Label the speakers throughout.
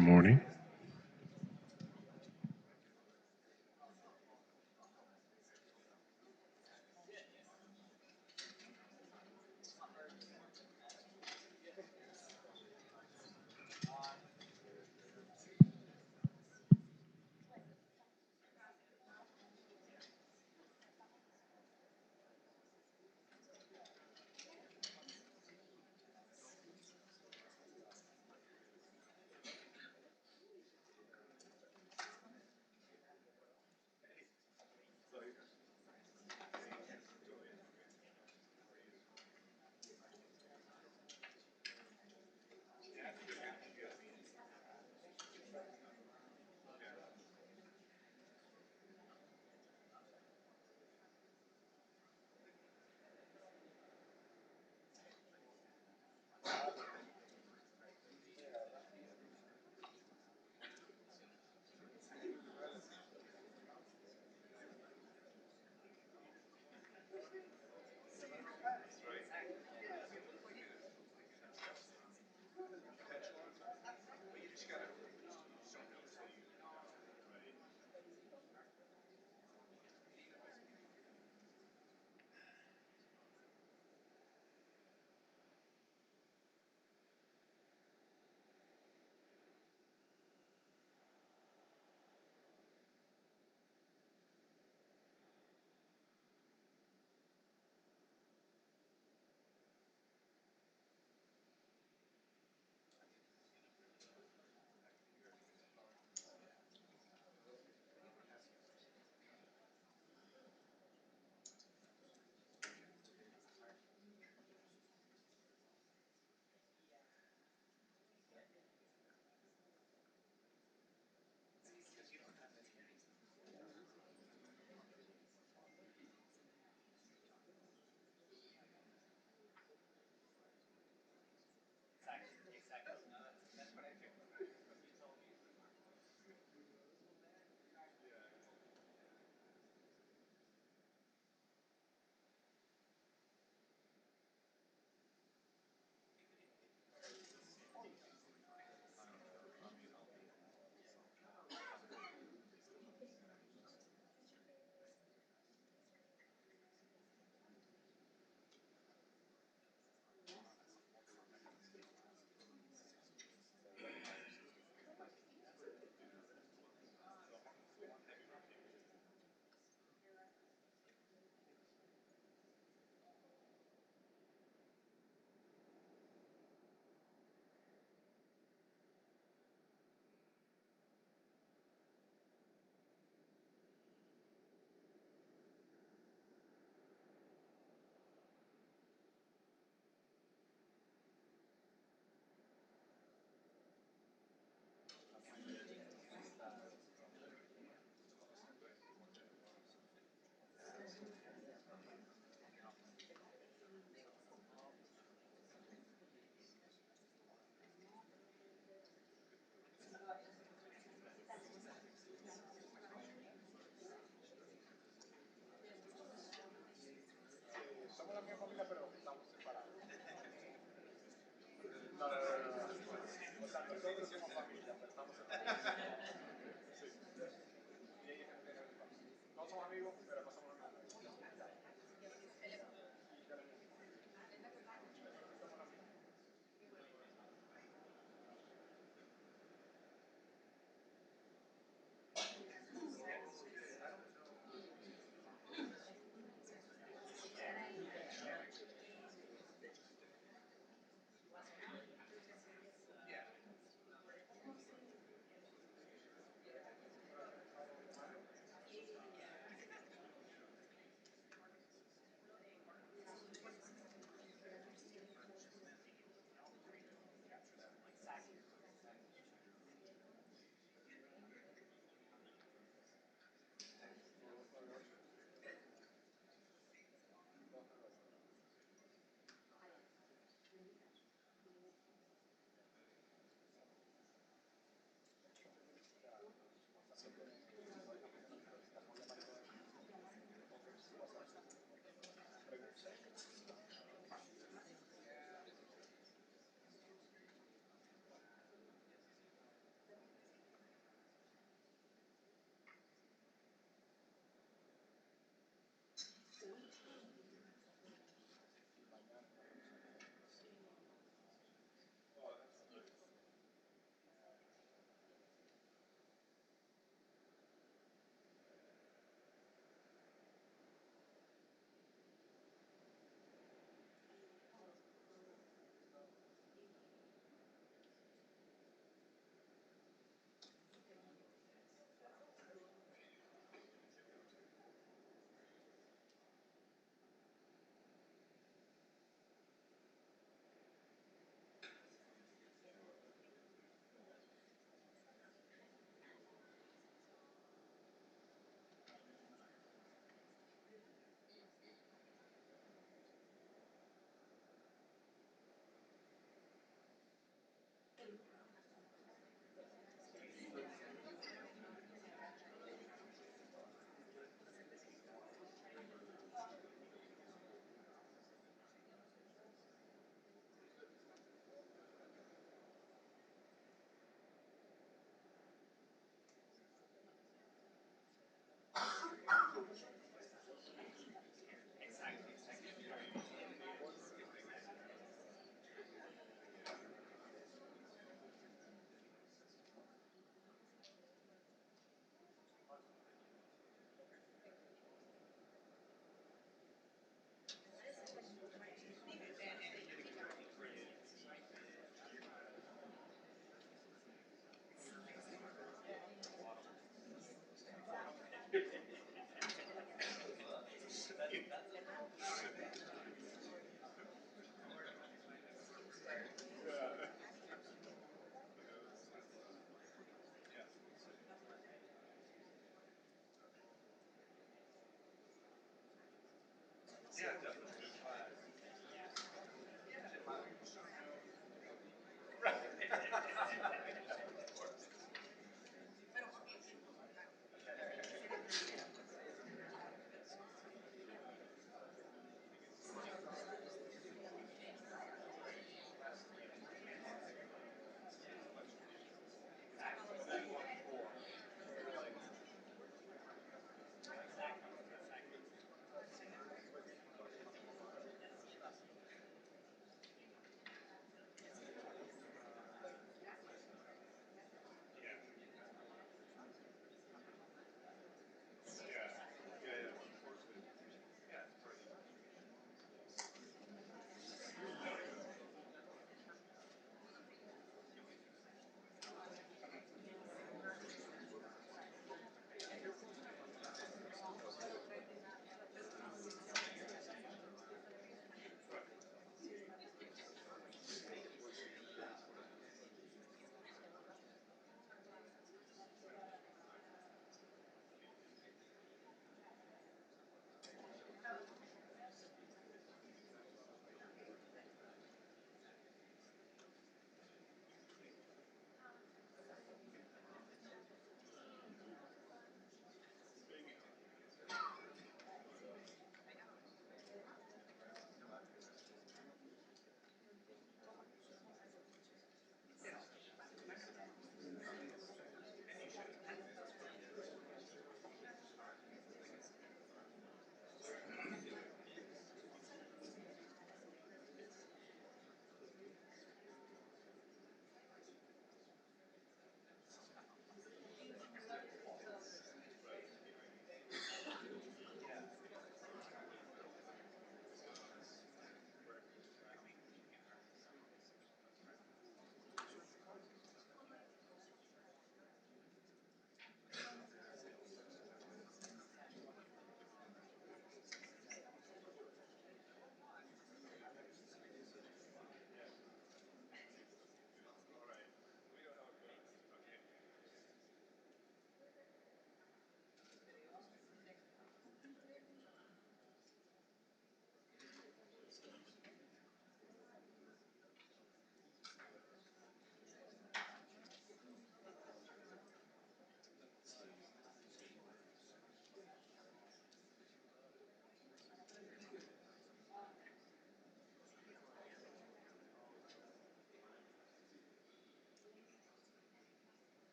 Speaker 1: Good morning.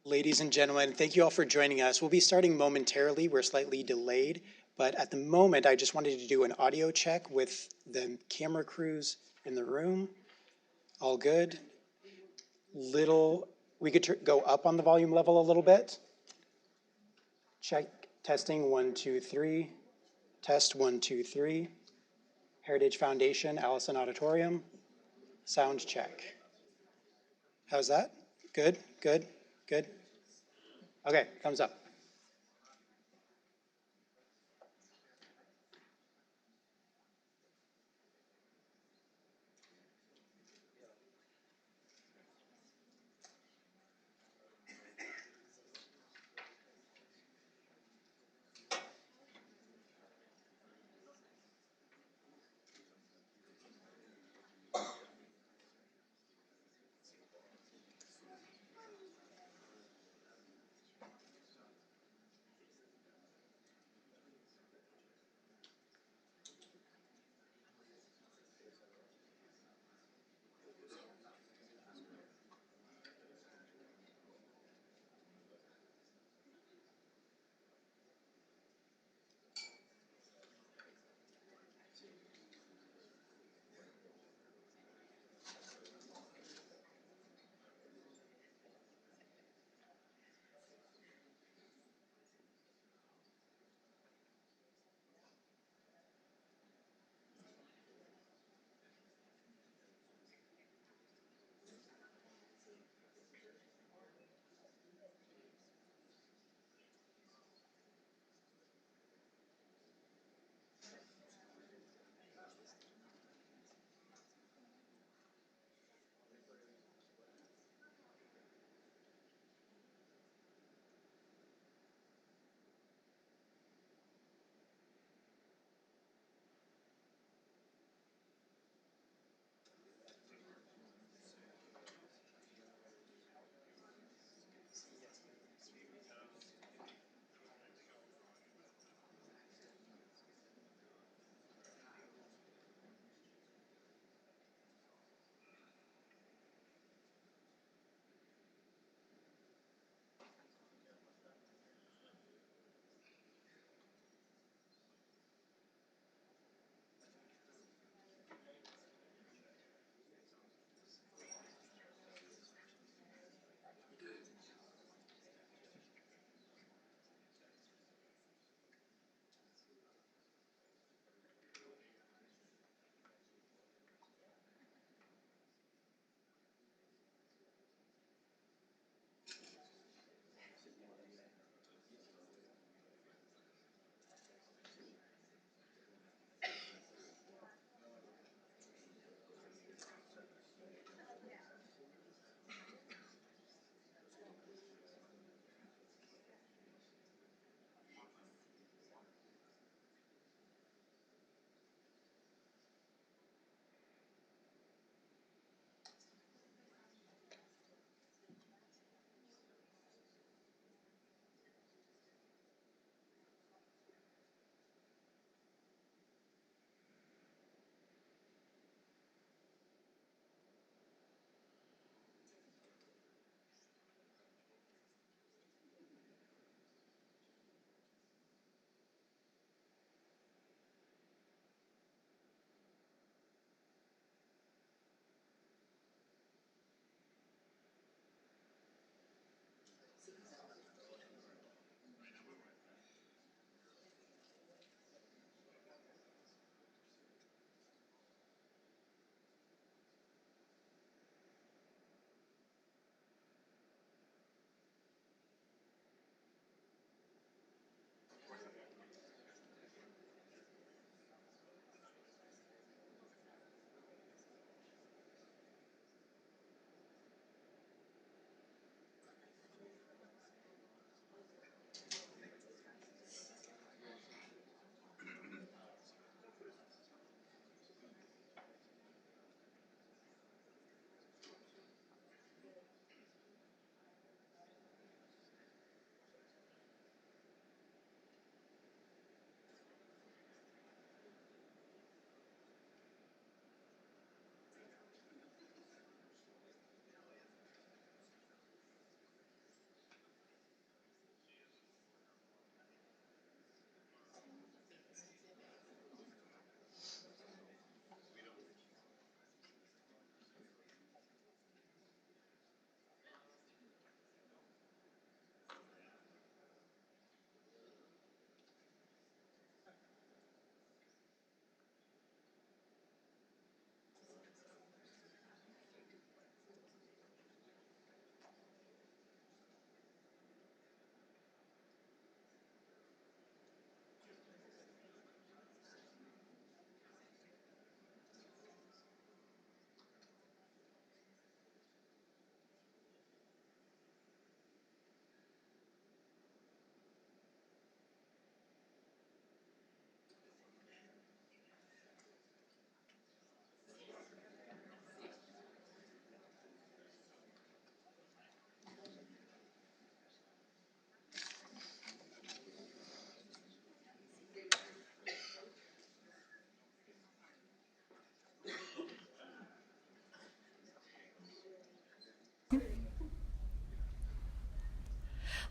Speaker 1: Ladies and gentlemen, thank you all for joining us. We'll be starting momentarily. We're slightly delayed, but at the moment, I just wanted to do an audio check with the camera crews in the room. All good. We could go up on the volume level a little bit. Check, testing, 1, 2, 3. Test, 1, 2, 3. Heritage Foundation, Allison Auditorium. Sound check. How's that? Good, good, good. Okay, thumbs up.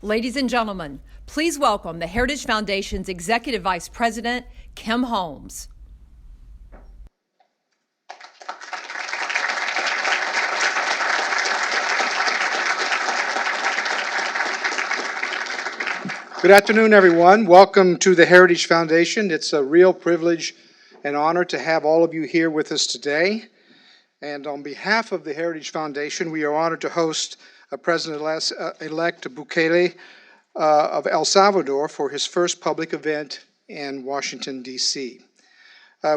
Speaker 2: Ladies and gentlemen, please welcome the Heritage Foundation's Executive Vice President, Kim Holmes.
Speaker 3: Good afternoon, everyone. Welcome to the Heritage Foundation. It's a real privilege and honor to have all of you here with us today. And on behalf of the Heritage Foundation, we are honored to host President-elect Bukele of El Salvador for his first public event in Washington, D.C.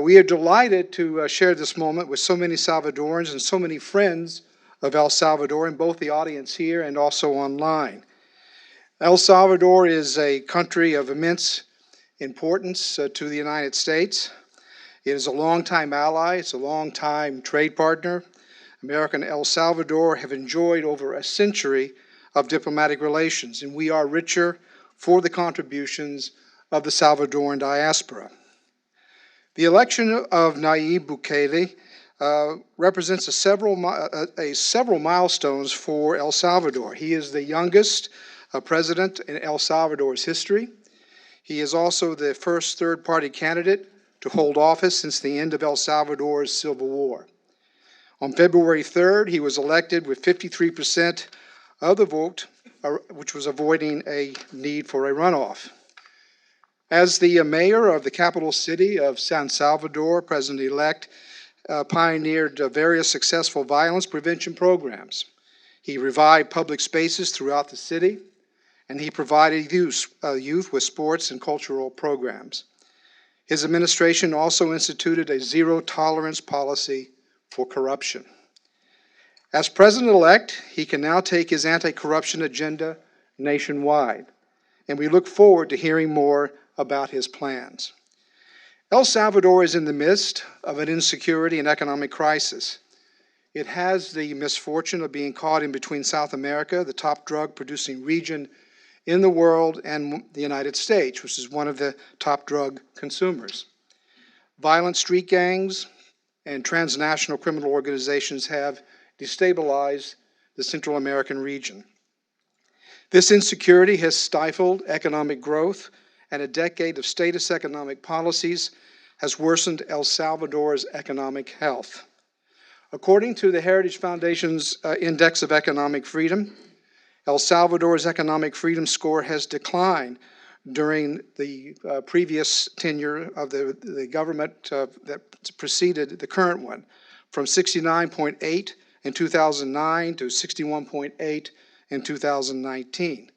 Speaker 3: We are delighted to share this moment with so many Salvadorans and so many friends of El Salvador in both the audience here and also online. El Salvador is a country of immense importance to the United States. It is a longtime ally. It's a longtime trade partner. America and El Salvador have enjoyed over a century of diplomatic relations, and we are richer for the contributions of the Salvadoran diaspora. The election of Nayib Bukele represents several milestones for El Salvador. He is the youngest president in El Salvador's history. He is also the first third-party candidate to hold office since the end of El Salvador's civil war. On February 3rd, he was elected with 53% of the vote, which was avoiding a need for a runoff. As the mayor of the capital city of San Salvador, President-elect pioneered various successful violence prevention programs. He revived public spaces throughout the city, and he provided youth with sports and cultural programs. His administration also instituted a zero-tolerance policy for corruption. As president-elect, he can now take his anti-corruption agenda nationwide, and we look forward to hearing more about his plans. El Salvador is in the midst of an insecurity and economic crisis. It has the misfortune of being caught in between South America, the top drug-producing region in the world, and the United States, which is one of the top drug consumers. Violent street gangs and transnational criminal organizations have destabilized the Central American region. This insecurity has stifled economic growth, and a decade of status economic policies has worsened El Salvador's economic health. According to the Heritage Foundation's Index of Economic Freedom, El Salvador's economic freedom score has declined during the previous tenure of the government that preceded the current one, from 69.8 in 2009 to 61.8 in 2019.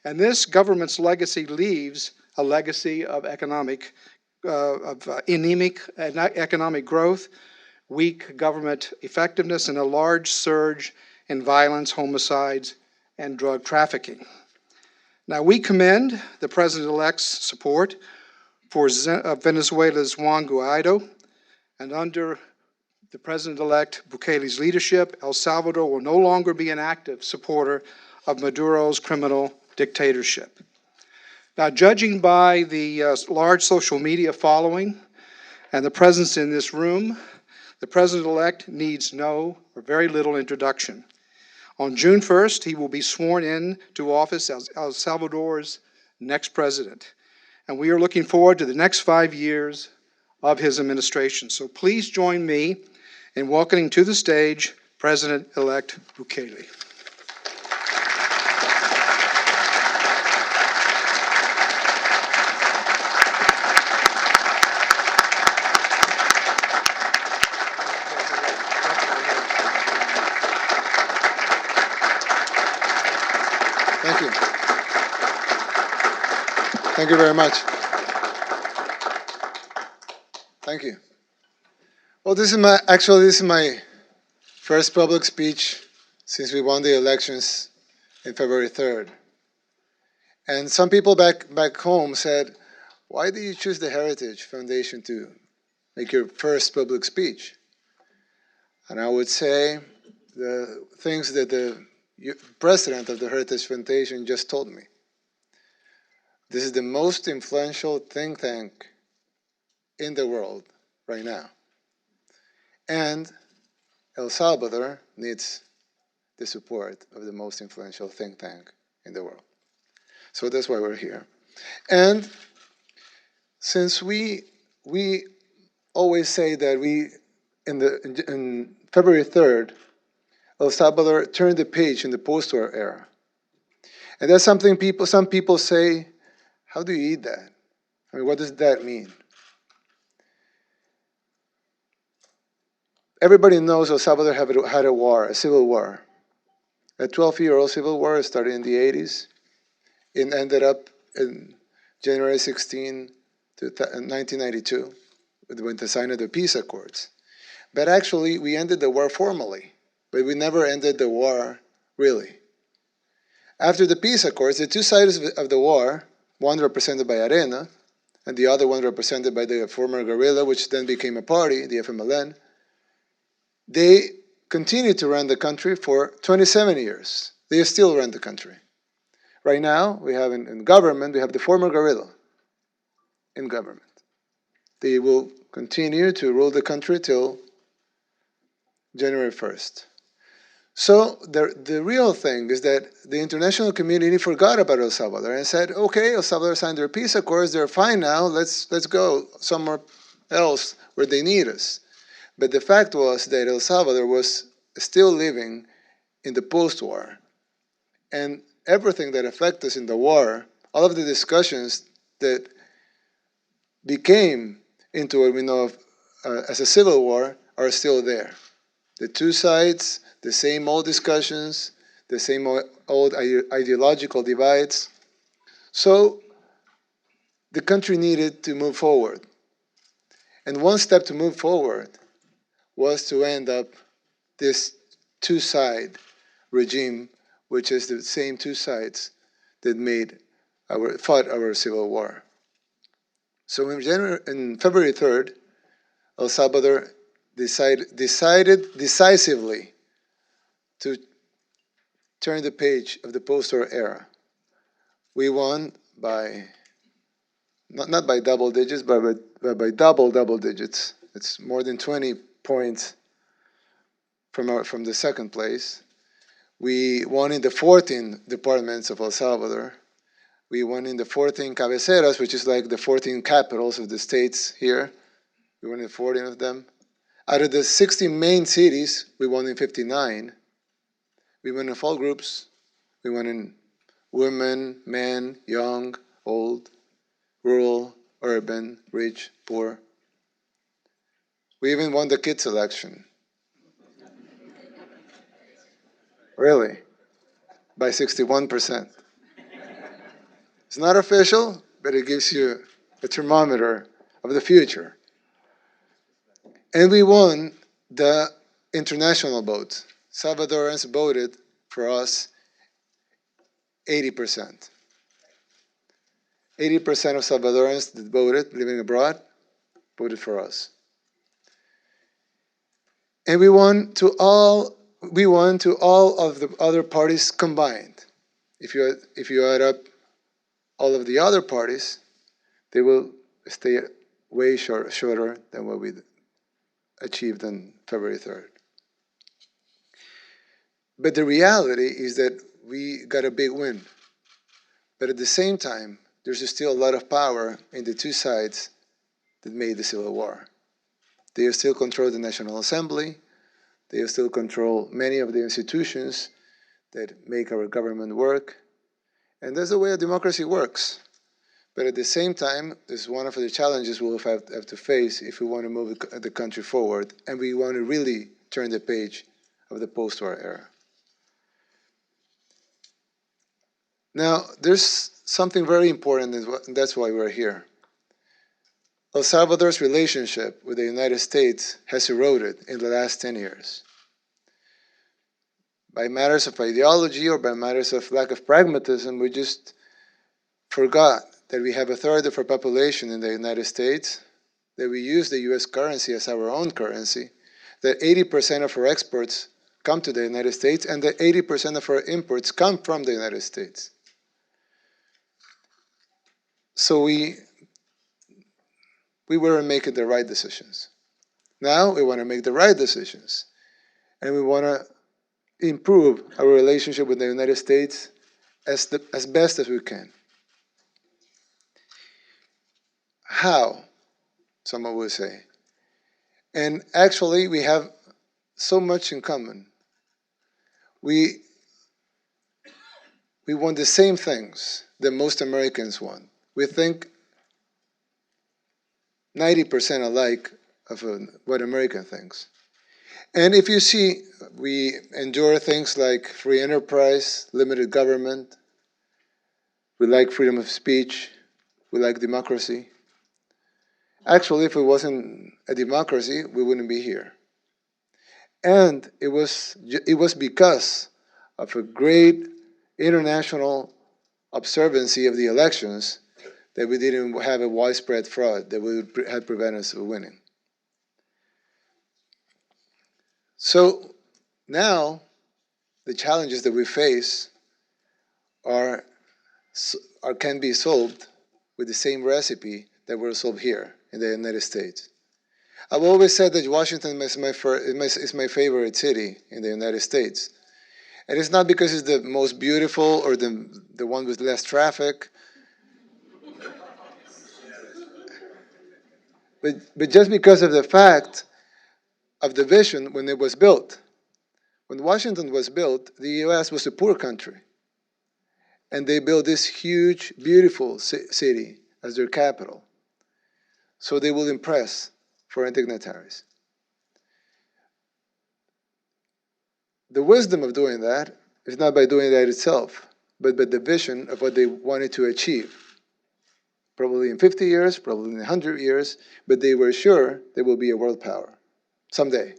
Speaker 3: And this government's legacy leaves a legacy of anemic economic growth, weak government effectiveness, and a large surge in violence, homicides, and drug trafficking. Now, we commend the President-elect's support for Venezuela's Juan Guaido, and under the President-elect Bukele's leadership, El Salvador will no longer be an active supporter of Maduro's criminal dictatorship. Now, judging by the large social media following and the presence in this room, the President-elect needs no or very little introduction. On June 1st, he will be sworn in to office as El Salvador's next president. And we are looking forward to the next 5 years of his administration. So please join me in welcoming to the stage President-elect Bukele.
Speaker 4: Thank you. Thank you very much. Thank you. Well, this is my first public speech since we won the elections in February 3rd. And some people back home said, why did you choose the Heritage Foundation to make your first public speech? And I would say the things that the president of the Heritage Foundation just told me. This is the most influential think tank in the world right now. And El Salvador needs the support of the most influential think tank in the world. So that's why we're here. And since we always say that in February 3rd, El Salvador turned the page in the post-war era. And that's something some people say, how do you eat that? I mean, what does that mean? Everybody knows El Salvador had a war, a civil war. A 12-year-old civil war started in the 80s. It ended up in January 16, 1992, with the sign of the peace accords. But actually, we ended the war formally, but we never ended the war really. After the peace accords, the two sides of the war, one represented by Arena, and the other one represented by the former guerrilla, which then became a party, the FMLN, they continued to run the country for 27 years. They still run the country. Right now, we have in government, we have the former guerrilla in government. They will continue to rule the country till January 1st. So the real thing is that the international community forgot about El Salvador and said, okay, El Salvador signed their peace accords, they're fine now, let's go somewhere else where they need us. But the fact was that El Salvador was still living in the post-war. And everything that affected us in the war, all of the discussions that became into what we know of as a civil war are still there. The two sides, the same old discussions, the same old ideological divides. So the country needed to move forward. And one step to move forward was to end up this two-side regime, which is the same two sides that fought our civil war. So in February 3rd, El Salvador decided decisively to turn the page of the post-war era. We won by, not by double digits, but by double digits. It's more than 20 points from the second place. We won in the 14 departments of El Salvador. We won in the 14 cabeceras, which is like the 14 capitals of the states here. We won in 14 of them. Out of the 60 main cities, we won in 59. We won in all groups. We won in women, men, young, old, rural, urban, rich, poor. We even won the kids election. Really? By 61%. It's not official, but it gives you a thermometer of the future. And we won the international vote. Salvadorans voted for us 80%. 80% of Salvadorans that voted, living abroad, voted for us. And we won to all of the other parties combined. If you add up all of the other parties, they will stay way shorter than what we achieved on February 3rd. But the reality is that we got a big win. But at the same time, there's still a lot of power in the two sides that made the Civil War. They still control the National Assembly. They still control many of the institutions that make our government work. And that's the way a democracy works. But at the same time, this is one of the challenges we'll have to face if we want to move the country forward and we want to really turn the page of the post-war era. Now, there's something very important, and that's why we're here. El Salvador's relationship with the United States has eroded in the last 10 years. By matters of ideology or by matters of lack of pragmatism, we just forgot that we have a third of our population in the United States, that we use the US currency as our own currency, that 80% of our exports come to the United States, and that 80% of our imports come from the United States. So we weren't making the right decisions. Now we want to make the right decisions. And we want to improve our relationship with the United States as best as we can. How? Someone will say. And actually, we have so much in common. We, we want the same things that most Americans want. We think 90% alike of what American thinks. And if you see, we endure things like free enterprise, limited government. We like freedom of speech. We like democracy. Actually, if it wasn't a democracy, we wouldn't be here. And it was because of a great international observancy of the elections that we didn't have a widespread fraud that would have prevented us from winning. So now the challenges that we face are can be solved with the same recipe that were solved here in the United States. I've always said that Washington is my favorite city in the United States. And it's not because it's the most beautiful or the one with less traffic, but just because of the fact of the vision when it was built. When Washington was built, the U.S. was a poor country. And they built this huge, beautiful city as their capital. So they will impress foreign dignitaries. The wisdom of doing that is not by doing that itself, but by the vision of what they wanted to achieve. Probably in 50 years, probably in 100 years, but they were sure they will be a world power someday.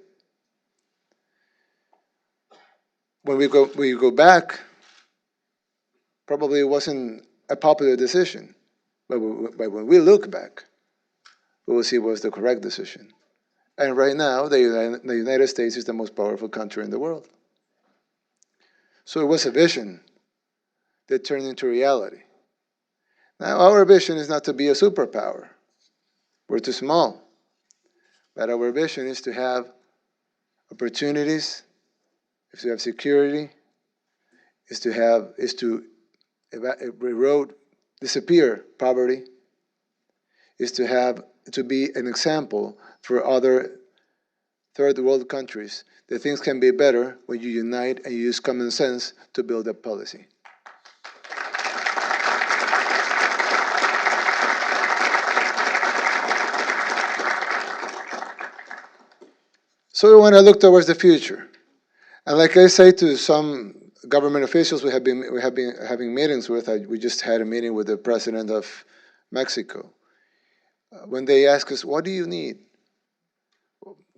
Speaker 4: When we go back, probably it wasn't a popular decision, but when we look back, we will see it was the correct decision. And right now, the United States is the most powerful country in the world. So it was a vision that turned into reality. Now, our vision is not to be a superpower. We're too small. But our vision is to have opportunities, is to have security, is to disappear poverty, is to be an example for other third world countries that things can be better when you unite and you use common sense to build a policy. So we want to look towards the future. And like I say to some government officials we have been having meetings with, we just had a meeting with the president of Mexico. When they ask us, what do you need?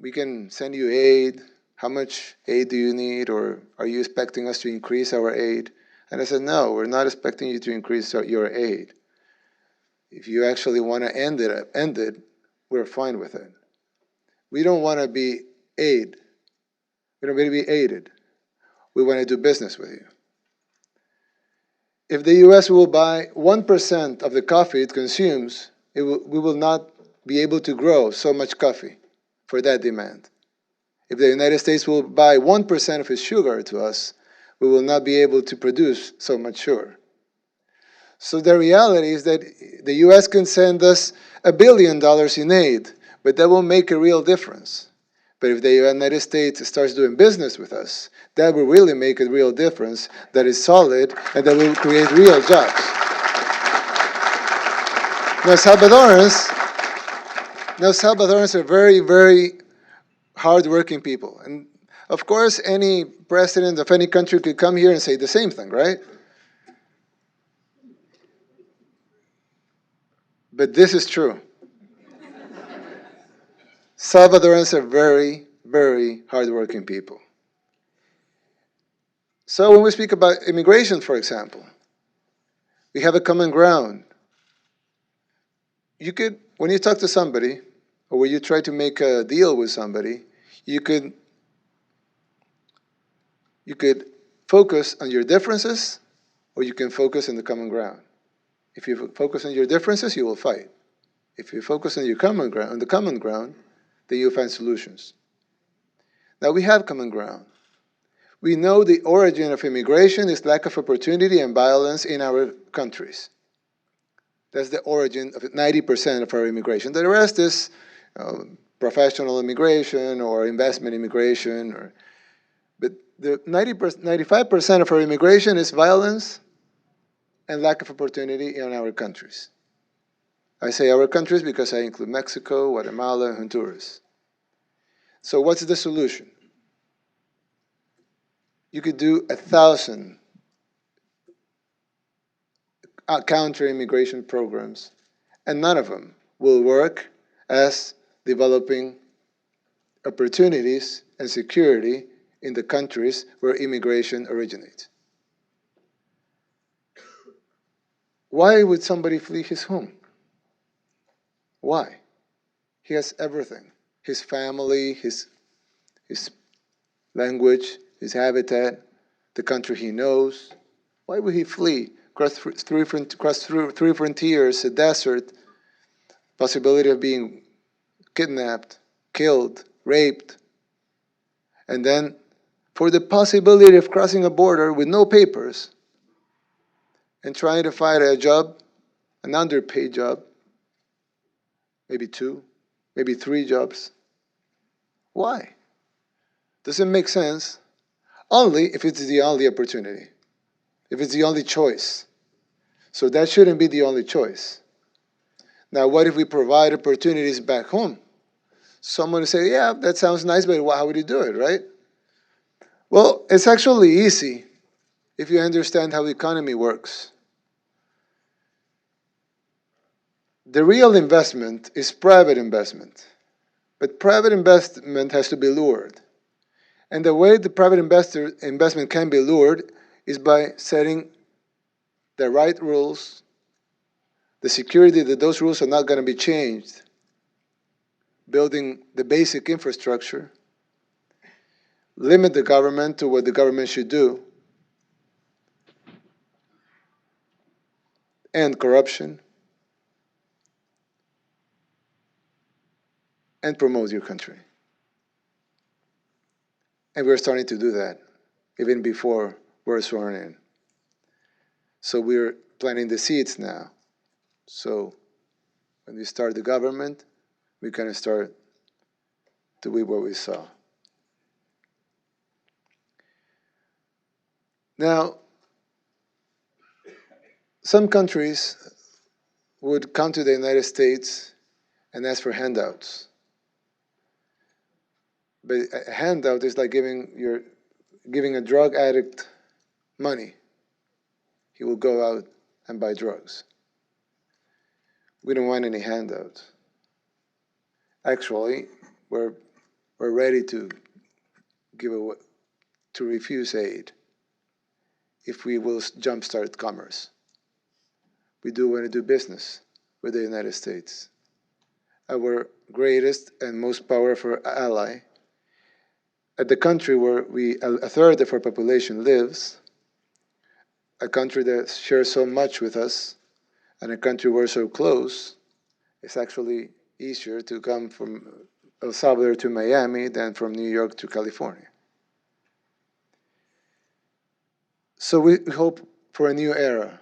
Speaker 4: We can send you aid. How much aid do you need? Or are you expecting us to increase our aid? And I said, no, we're not expecting you to increase your aid. If you actually want to end it, we're fine with it. We don't want to be aid. We don't want to be aided. We want to do business with you. If the U.S. will buy 1% of the coffee it consumes, we will not be able to grow so much coffee for that demand. If the United States will buy 1% of its sugar to us, we will not be able to produce so much sugar. So the reality is that the U.S. can send us $1 billion in aid, but that won't make a real difference. But if the United States starts doing business with us, that will really make a real difference that is solid and that will create real jobs. Now, Salvadorans are very, very hardworking people. And of course, any president of any country could come here and say the same thing, right? But this is true. Salvadorans are very, very hardworking people. So when we speak about immigration, for example, we have a common ground. You could, when you talk to somebody, or when you try to make a deal with somebody, you could focus on your differences, or you can focus on the common ground. If you focus on your differences, you will fight. If you focus on your common ground, then you'll find solutions. Now we have common ground. We know the origin of immigration is lack of opportunity and violence in our countries. That's the origin of 90% of our immigration. The rest is professional immigration or investment immigration. But the 95% of our immigration is violence and lack of opportunity in our countries. I say our countries because I include Mexico, Guatemala, and Honduras. So what's the solution? You could do 1,000 counter-immigration programs, and none of them will work as developing opportunities and security in the countries where immigration originates. Why would somebody flee his home? Why? He has everything. His family, his language, his habitat, the country he knows. Why would he flee? Cross through three frontiers, a desert, possibility of being kidnapped, killed, raped, and then for the possibility of crossing a border with no papers and trying to find a job, an underpaid job, maybe 2, maybe 3 jobs. Why? Doesn't make sense only if it's the only opportunity, if it's the only choice. So that shouldn't be the only choice. Now, what if we provide opportunities back home? Someone will say, yeah, that sounds nice, but how would you do it, right? Well, it's actually easy if you understand how the economy works. The real investment is private investment, but private investment has to be lured. And the way the private investment can be lured is by setting the right rules, the security that those rules are not going to be changed, building the basic infrastructure, limit the government to what the government should do, end corruption, and promote your country. And we're starting to do that even before we're sworn in. So we're planting the seeds now. So when we start the government, we can start to reap what we saw. Now, some countries would come to the United States and ask for handouts. But a handout is like giving a drug addict money. He will go out and buy drugs. We don't want any handouts. Actually, we're ready to refuse aid if we will jumpstart commerce. We do want to do business with the United States, our greatest and most powerful ally, at the country where a third of our population lives, a country that shares so much with us, and a country we're so close. It's actually easier to come from El Salvador to Miami than from New York to California. So we hope for a new era,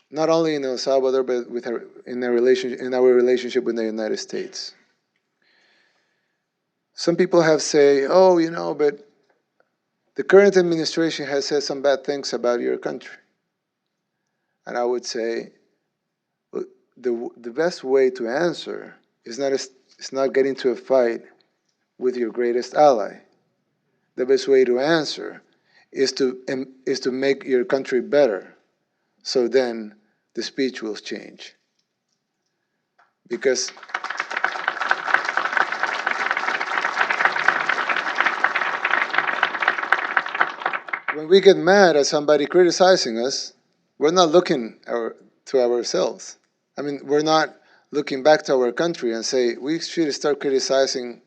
Speaker 4: not only in El Salvador, but in our relationship with the United States. Some people have said, oh, but the current administration has said some bad things about your country. And I would say, well, the best way to answer is not getting into a fight with your greatest ally. The best way to answer is to make your country better. So then the speech will change. Because when we get mad at somebody criticizing us, we're not looking to ourselves. I mean, we're not looking back to our country and say, we should start criticizing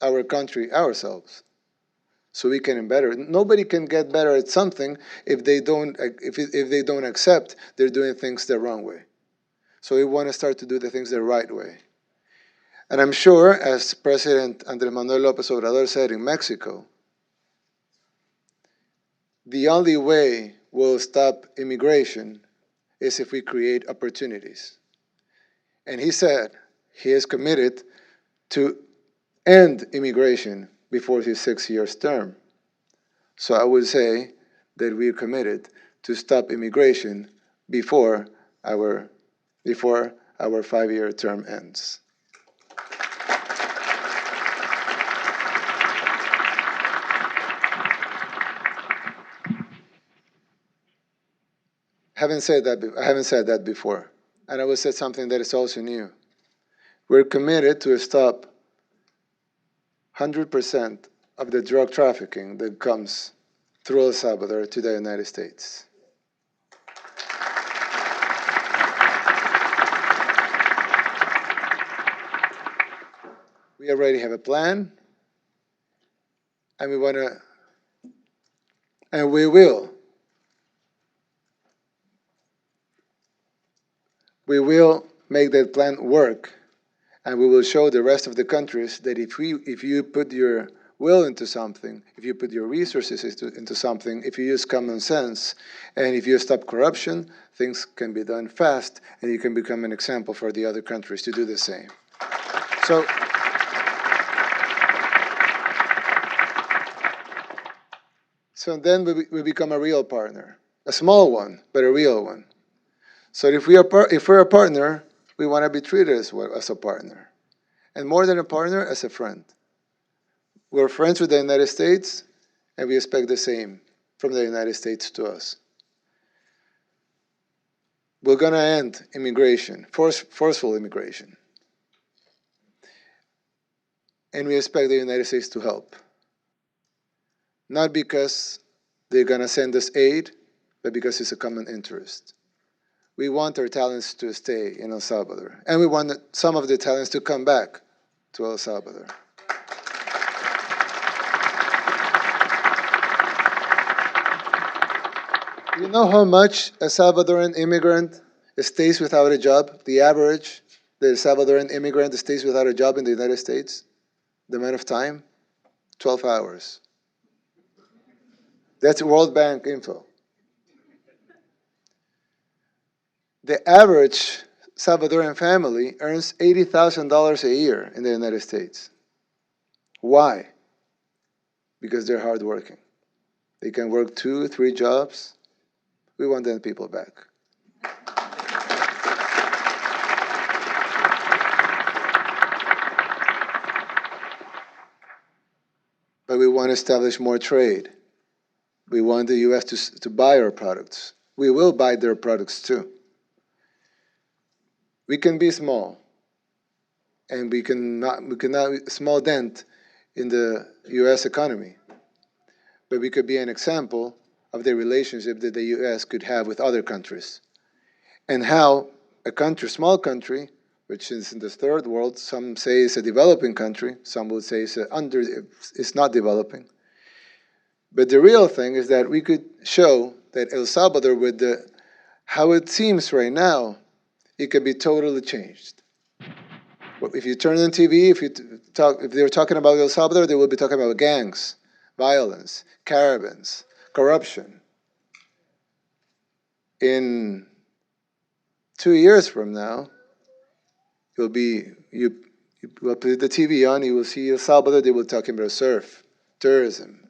Speaker 4: our country ourselves so we can better. Nobody can get better at something if they don't accept they're doing things the wrong way. So we want to start to do the things the right way. And I'm sure, as President Andrés Manuel López Obrador said in Mexico, the only way we'll stop immigration is if we create opportunities. And he said he is committed to end immigration before his 6 year term. So I would say that we are committed to stop immigration before our 5 year term ends. I haven't said that before, and I will say something that is also new. We're committed to stop 100% of the drug trafficking that comes through El Salvador to the United States. We already have a plan, and we will make that plan work, and we will show the rest of the countries that if you put your will into something, if you put your resources into something, if you use common sense, and if you stop corruption, things can be done fast, and you can become an example for the other countries to do the same. So then we become a real partner, a small one, but a real one. So if we're a partner, we want to be treated as a partner, and more than a partner, as a friend. We're friends with the United States, and we expect the same from the United States to us. We're going to end immigration, forceful immigration. And we expect the United States to help. Not because they're going to send us aid, but because it's a common interest. We want our talents to stay in El Salvador, and we want some of the talents to come back to El Salvador. You know how much a Salvadoran immigrant stays without a job? The average, the Salvadoran immigrant stays without a job in the United States? The amount of time? 12 hours. That's World Bank info. The average Salvadoran family earns $80,000 a year in the United States. Why? Because they're hardworking. They can work 2, 3 jobs. We want them people back. But we want to establish more trade. We want the U.S. to buy our products. We will buy their products too. We can be small, and we cannot small dent in the U.S. economy, but we could be an example of the relationship that the U.S. could have with other countries, and how a small country, which is in the third world, some say it's a developing country, some would say it's not developing. But the real thing is that we could show that El Salvador, with how it seems right now, it could be totally changed. If you turn on TV, if they're talking about El Salvador, they will be talking about gangs, violence, caravans, corruption. In 2 years from now, you will put the TV on, you will see El Salvador, they will talk about surf, tourism,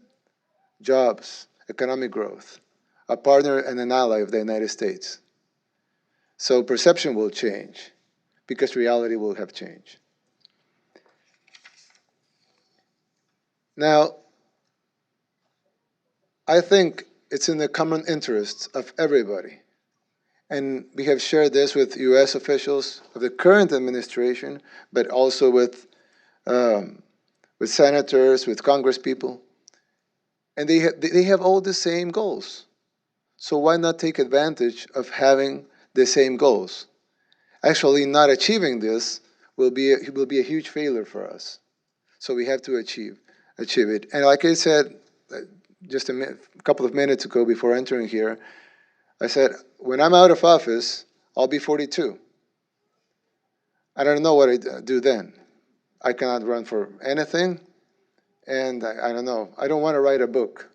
Speaker 4: jobs, economic growth, a partner and an ally of the United States. So perception will change because reality will have changed. Now, I think it's in the common interests of everybody. And we have shared this with U.S. officials of the current administration, but also with senators, with Congress people. And they have all the same goals. So why not take advantage of having the same goals? Actually, not achieving this will be a huge failure for us. So we have to achieve it. And like I said just a couple of minutes ago before entering here, I said, when I'm out of office, I'll be 42. I don't know what I do then. I cannot run for anything, and I don't know. I don't want to write a book.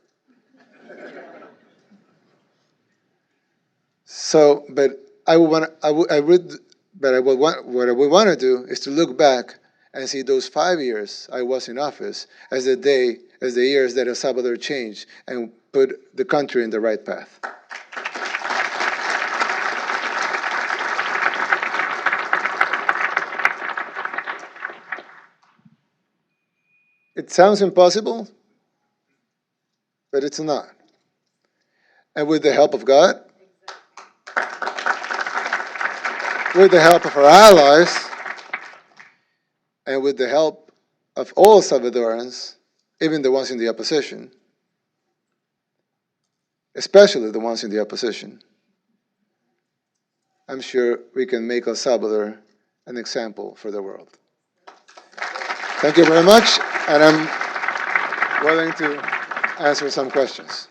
Speaker 4: So, but I would want, I would, but I would want, what I would want to do is to look back and see those 5 years I was in office as the years that El Salvador changed and put the country in the right path. It sounds impossible, but it's not. And with the help of God, with the help of our allies, and with the help of all Salvadorans, even the ones in the opposition, especially the ones in the opposition, I'm sure we can make El Salvador an example for the world. Thank you very much, and I'm willing to answer some questions.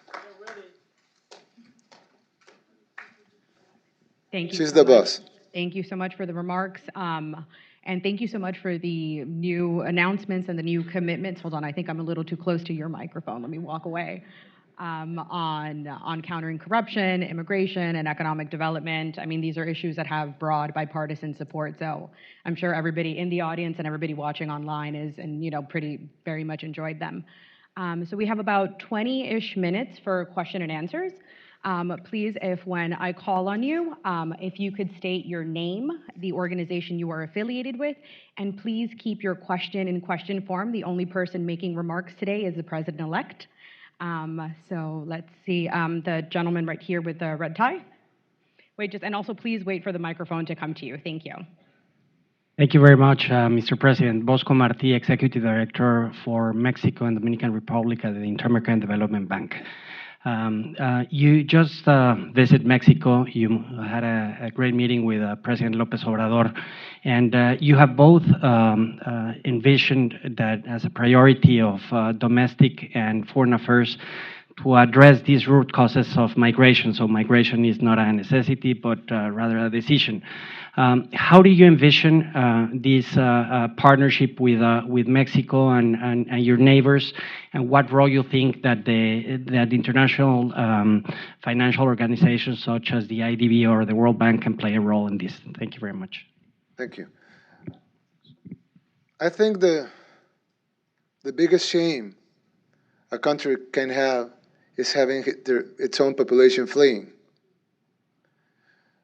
Speaker 5: Thank you
Speaker 4: She's
Speaker 5: so
Speaker 4: the
Speaker 5: much.
Speaker 4: boss.
Speaker 5: Thank you so much for the remarks. And thank you so much for the new announcements and the new commitments. Hold on, I think I'm a little too close to your microphone. Let me walk away. On countering corruption, immigration, and economic development. I mean, these are issues that have broad bipartisan support. So I'm sure everybody in the audience and everybody watching online is, and pretty very much enjoyed them. So we have about 20-ish minutes for question and answers. Please, if when I call on you, if you could state your name, the organization you are affiliated with, and please keep your question in question form. The only person making remarks today is the president-elect. So let's see, the gentleman right here with the red tie. And also please wait for the microphone to come to you. Thank you.
Speaker 6: Thank you very much, Mr. President. Bosco Martí, Executive Director for Mexico and Dominican Republic at the Inter-American Development Bank. You just visited Mexico. You had a great meeting with President López Obrador, and you have both envisioned that as a priority of domestic and foreign affairs to address these root causes of migration. So migration is not a necessity, but rather a decision. How do you envision this partnership with Mexico and your neighbors, and what role you think that the international financial organizations such as the IDB or the World Bank can play a role in this? Thank you very much.
Speaker 4: Thank you. I think the biggest shame a country can have is having its own population fleeing.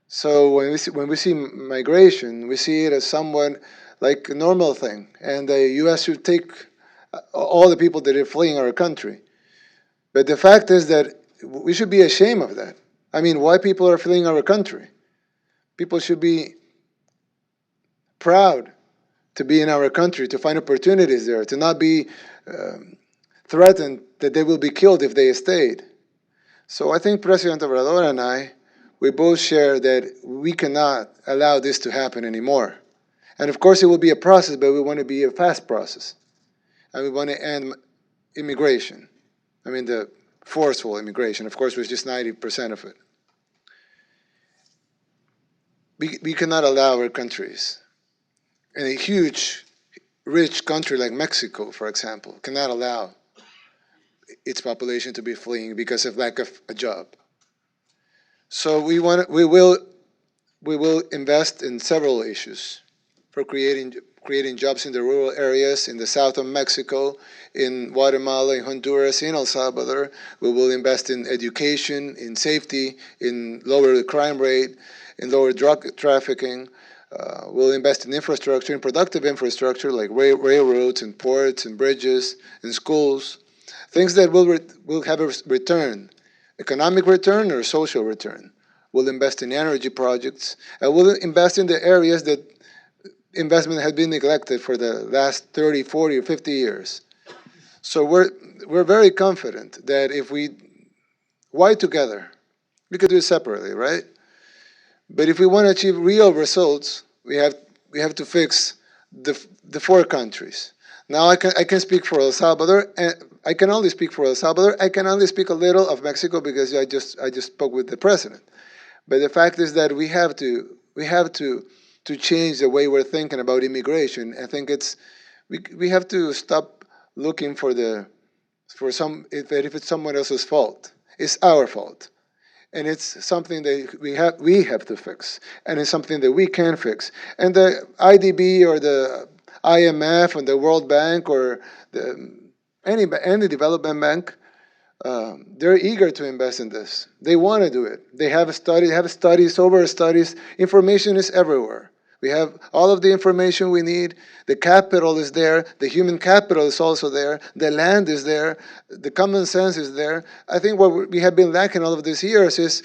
Speaker 4: So when we see migration, we see it as somewhat like a normal thing, and the U.S. should take all the people that are fleeing our country. But the fact is that we should be ashamed of that. I mean, why people are fleeing our country? People should be proud to be in our country, to find opportunities there, to not be threatened that they will be killed if they stayed. So I think President Obrador and I, we both share that we cannot allow this to happen anymore. And of course it will be a process, but we want to be a fast process. And we want to end immigration. I mean the forceful immigration, of course, was just 90% of it. We cannot allow our countries, in a huge, rich country like Mexico, for example, cannot allow its population to be fleeing because of lack of a job. So we will invest in several issues for creating jobs in the rural areas in the south of Mexico, in Guatemala, in Honduras, in El Salvador. We will invest in education, in safety, in lower the crime rate, in lower drug trafficking. We'll invest in infrastructure, in productive infrastructure like railroads and ports and bridges and schools, things that will have a return. Economic return or social return. We'll invest in energy projects, and we'll invest in the areas that investment has been neglected for the last 30, 40, or 50 years. So we're very confident that if why together? We could do it separately, right? But if we want to achieve real results, we have to fix the four countries. Now I can speak for El Salvador, and I can only speak for El Salvador. I can only speak a little of Mexico because I just spoke with the president. But the fact is that we have to change the way we're thinking about immigration. I think we have to stop looking if it's someone else's fault. It's our fault. And it's something that we have to fix, and it's something that we can fix. And the IDB or the IMF and the World Bank or any development bank, they're eager to invest in this. They want to do it. They have studies over studies. Information is everywhere. We have all of the information we need. The capital is there. The human capital is also there. The land is there. The common sense is there. I think what we have been lacking all of these years is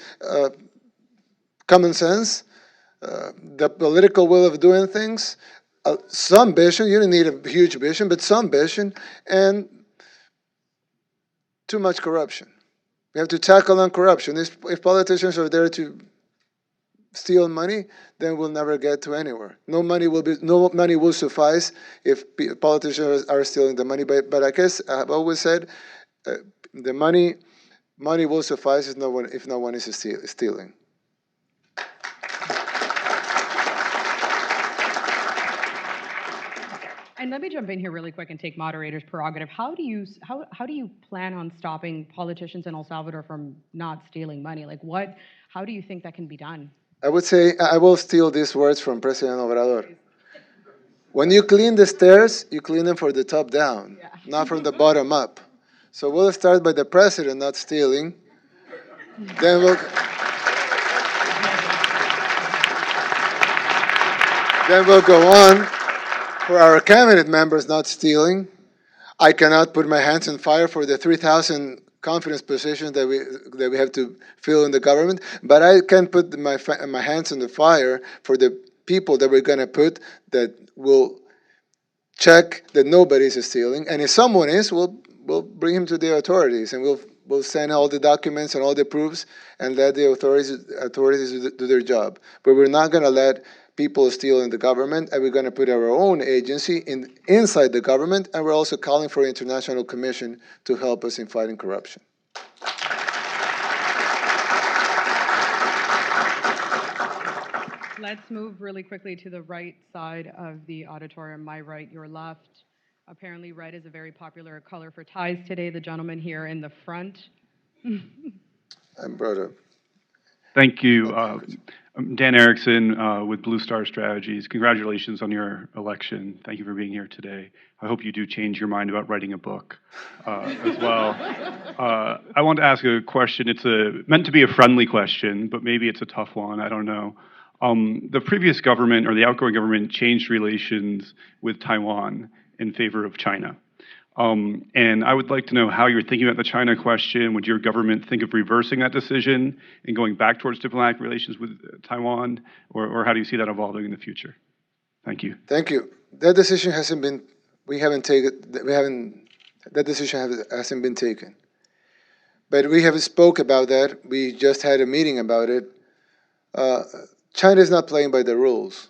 Speaker 4: common sense, the political will of doing things, some vision. You don't need a huge vision, but some vision, and too much corruption. We have to tackle on corruption. If politicians are there to steal money, then we'll never get to anywhere. No money will suffice if politicians are stealing the money. But I guess I've always said the money will suffice if no one is stealing.
Speaker 5: And let me jump in here really quick and take moderator's prerogative. How do you plan on stopping politicians in El Salvador from not stealing money? How do you think that can be done?
Speaker 4: I would say, I will steal these words from President Obrador. When you clean the stairs, you clean them from the top down, not from the bottom up. So we'll start by the president not stealing. Then we'll go on for our cabinet members not stealing. I cannot put my hands on fire for the 3,000 confidence positions that we have to fill in the government, but I can put my hands on the fire for the people that we're going to put that will check that nobody is stealing, and if someone is, we'll bring him to the authorities, and we'll send all the documents and all the proofs and let the authorities do their job. But we're not going to let people steal in the government, and we're going to put our own agency inside the government, and we're also calling for an international commission to help us in fighting corruption.
Speaker 5: Let's move really quickly to the right side of the auditorium, my right, your left. Apparently red is a very popular color for ties today. The gentleman here in the front.
Speaker 4: I'm brother.
Speaker 7: Thank you. I'm Dan Erickson with Blue Star Strategies. Congratulations on your election. Thank you for being here today. I hope you do change your mind about writing a book as well. I want to ask a question. It's meant to be a friendly question, but maybe it's a tough one. I don't know. The previous government or the outgoing government changed relations with Taiwan in favor of China. And I would like to know how you're thinking about the China question. Would your government think of reversing that decision and going back towards diplomatic relations with Taiwan, or how do you see that evolving in the future? Thank you.
Speaker 4: Thank you. That decision hasn't been. That decision hasn't been taken. But we have spoke about that. We just had a meeting about it. China is not playing by the rules.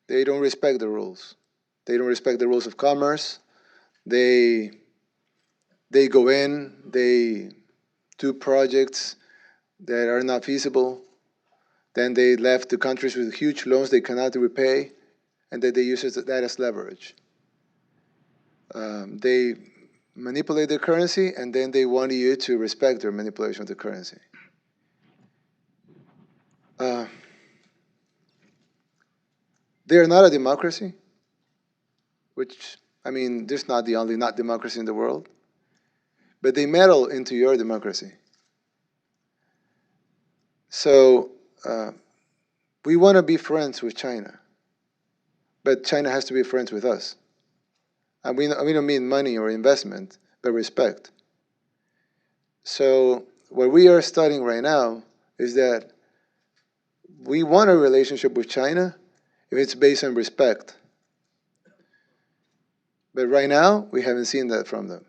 Speaker 4: They don't respect the rules. They don't respect the rules of commerce. They go in, they do projects that are not feasible. Then they left the countries with huge loans they cannot repay, and that they use that as leverage. They manipulate the currency, and then they want you to respect their manipulation of the currency. They are not a democracy, which, I mean, there's not the only not democracy in the world, but they meddle into your democracy. So we want to be friends with China, but China has to be friends with us. And we don't mean money or investment, but respect. So what we are studying right now is that we want a relationship with China if it's based on respect. But right now, we haven't seen that from them.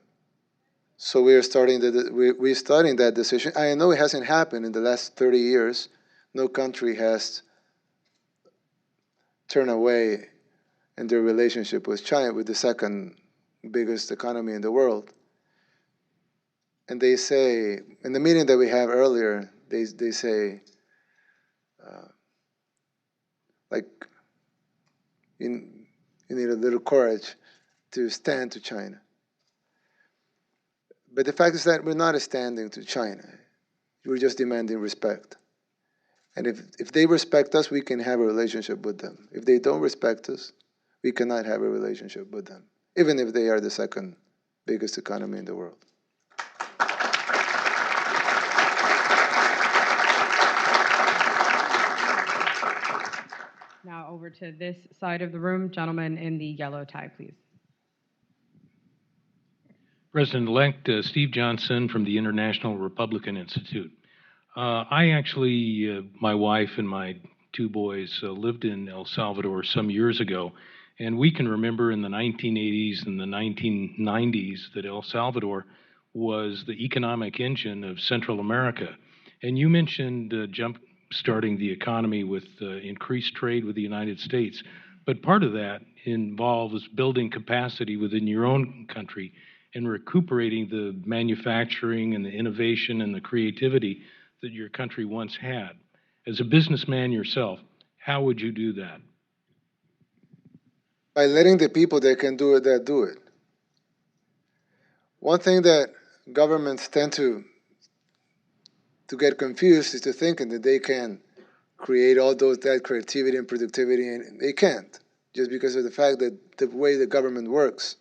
Speaker 4: So we're studying that decision. I know it hasn't happened in the last 30 years. No country has turned away in their relationship with China, with the second biggest economy in the world. And they say, in the meeting that we have earlier, they say, like, you need a little courage to stand to China. But the fact is that we're not standing to China. We're just demanding respect. And if they respect us, we can have a relationship with them. If they don't respect us, we cannot have a relationship with them, even if they are the second biggest economy in the world.
Speaker 5: Now over to this side of the room, gentleman in the yellow tie, please.
Speaker 8: President-elect Steve Johnson from the International Republican Institute. My wife and my two boys lived in El Salvador some years ago, and we can remember in the 1980s and the 1990s that El Salvador was the economic engine of Central America. And you mentioned jump-starting the economy with increased trade with the United States, but part of that involves building capacity within your own country and recuperating the manufacturing and the innovation and the creativity that your country once had. As a businessman yourself, how would you do that?
Speaker 4: By letting the people that can do it, do it. One thing that governments tend to get confused is to thinking that they can create all that creativity and productivity, and they can't, just because of the fact that the way the government works.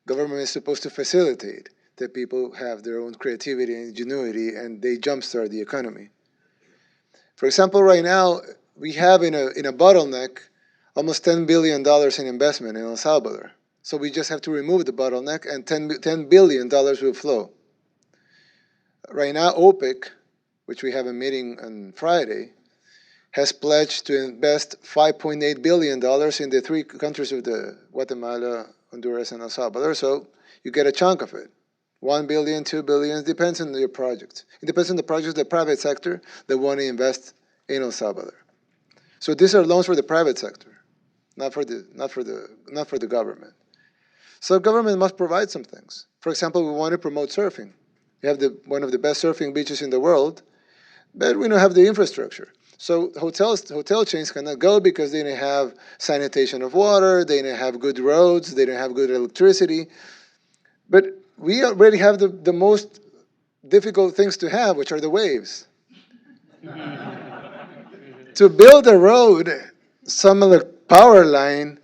Speaker 4: Government is supposed to facilitate that people have their own creativity and ingenuity, and they jumpstart the economy. For example, right now, we have in a bottleneck almost $10 billion in investment in El Salvador. So we just have to remove the bottleneck, and $10 billion will flow. Right now, OPEC, which we have a meeting on Friday, has pledged to invest $5.8 billion in the three countries of the Guatemala, Honduras, and El Salvador. So you get a chunk of it. 1 billion, 2 billion, it depends on your project. It depends on the projects of the private sector that want to invest in El Salvador. So these are loans for the private sector, not for the government. So government must provide some things. For example, we want to promote surfing. We have one of the best surfing beaches in the world, but we don't have the infrastructure. So hotel chains cannot go because they don't have sanitation of water, they don't have good roads, they don't have good electricity. But we already have the most difficult things to have, which are the waves. To build a road, some of the power line,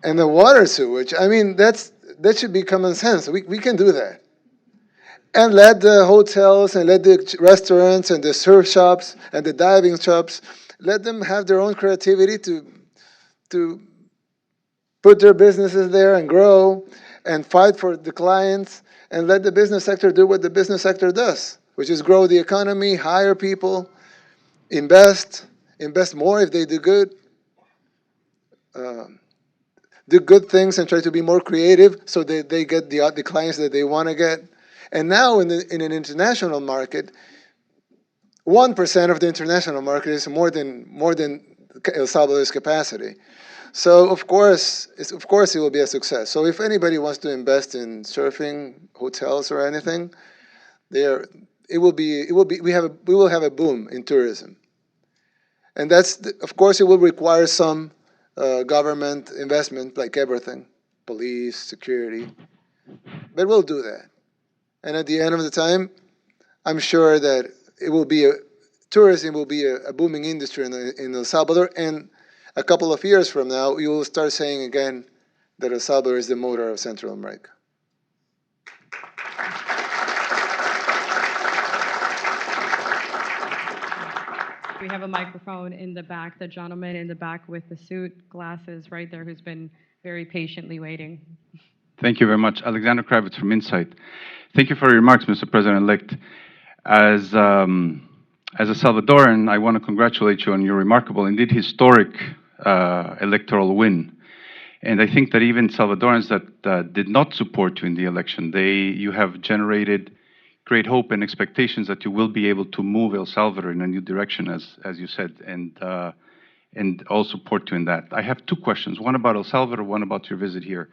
Speaker 4: and the water sewage, I mean, that should be common sense. We can do that. And let the hotels and let the restaurants and the surf shops and the diving shops, let them have their own creativity to put their businesses there and grow and fight for the clients, and let the business sector do what the business sector does, which is grow the economy, hire people, invest more if they do good, do good things and try to be more creative so that they get the clients that they want to get. And now in an international market, 1% of the international market is more than El Salvador's capacity. So of course it will be a success. So if anybody wants to invest in surfing, hotels, or anything, we will have a boom in tourism. And of course it will require some government investment, like everything, police, security, but we'll do that. And at the end of the time, I'm sure that tourism will be a booming industry in El Salvador. And a couple of years from now, you will start saying again that El Salvador is the motor of Central America.
Speaker 5: We have a microphone in the back, the gentleman in the back with the suit, glasses right there, who's been very patiently waiting.
Speaker 7: Thank you very much. Alexander Kravitz from Insight. Thank you for your remarks, Mr. President-elect. As a Salvadoran, I want to congratulate you on your remarkable, indeed historic electoral win. And I think that even Salvadorans that did not support you in the election, you have generated great hope and expectations that you will be able to move El Salvador in a new direction, as you said, and all support you in that. I have two questions, one about El Salvador, one about your visit here.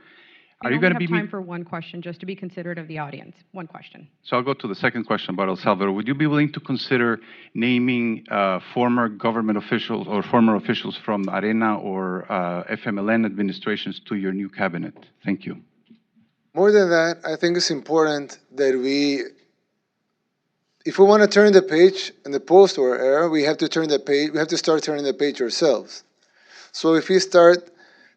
Speaker 5: Are you going to have time for one question, just to be considerate of the audience? One question.
Speaker 7: So I'll go to the second question about El Salvador. Would you be willing to consider naming former government officials or former officials from ARENA or FMLN administrations to your new cabinet? Thank you.
Speaker 4: More than that, I think it's important that we if we want to turn the page in the post-war era, we have to turn the page. We have to start turning the page ourselves. So if we start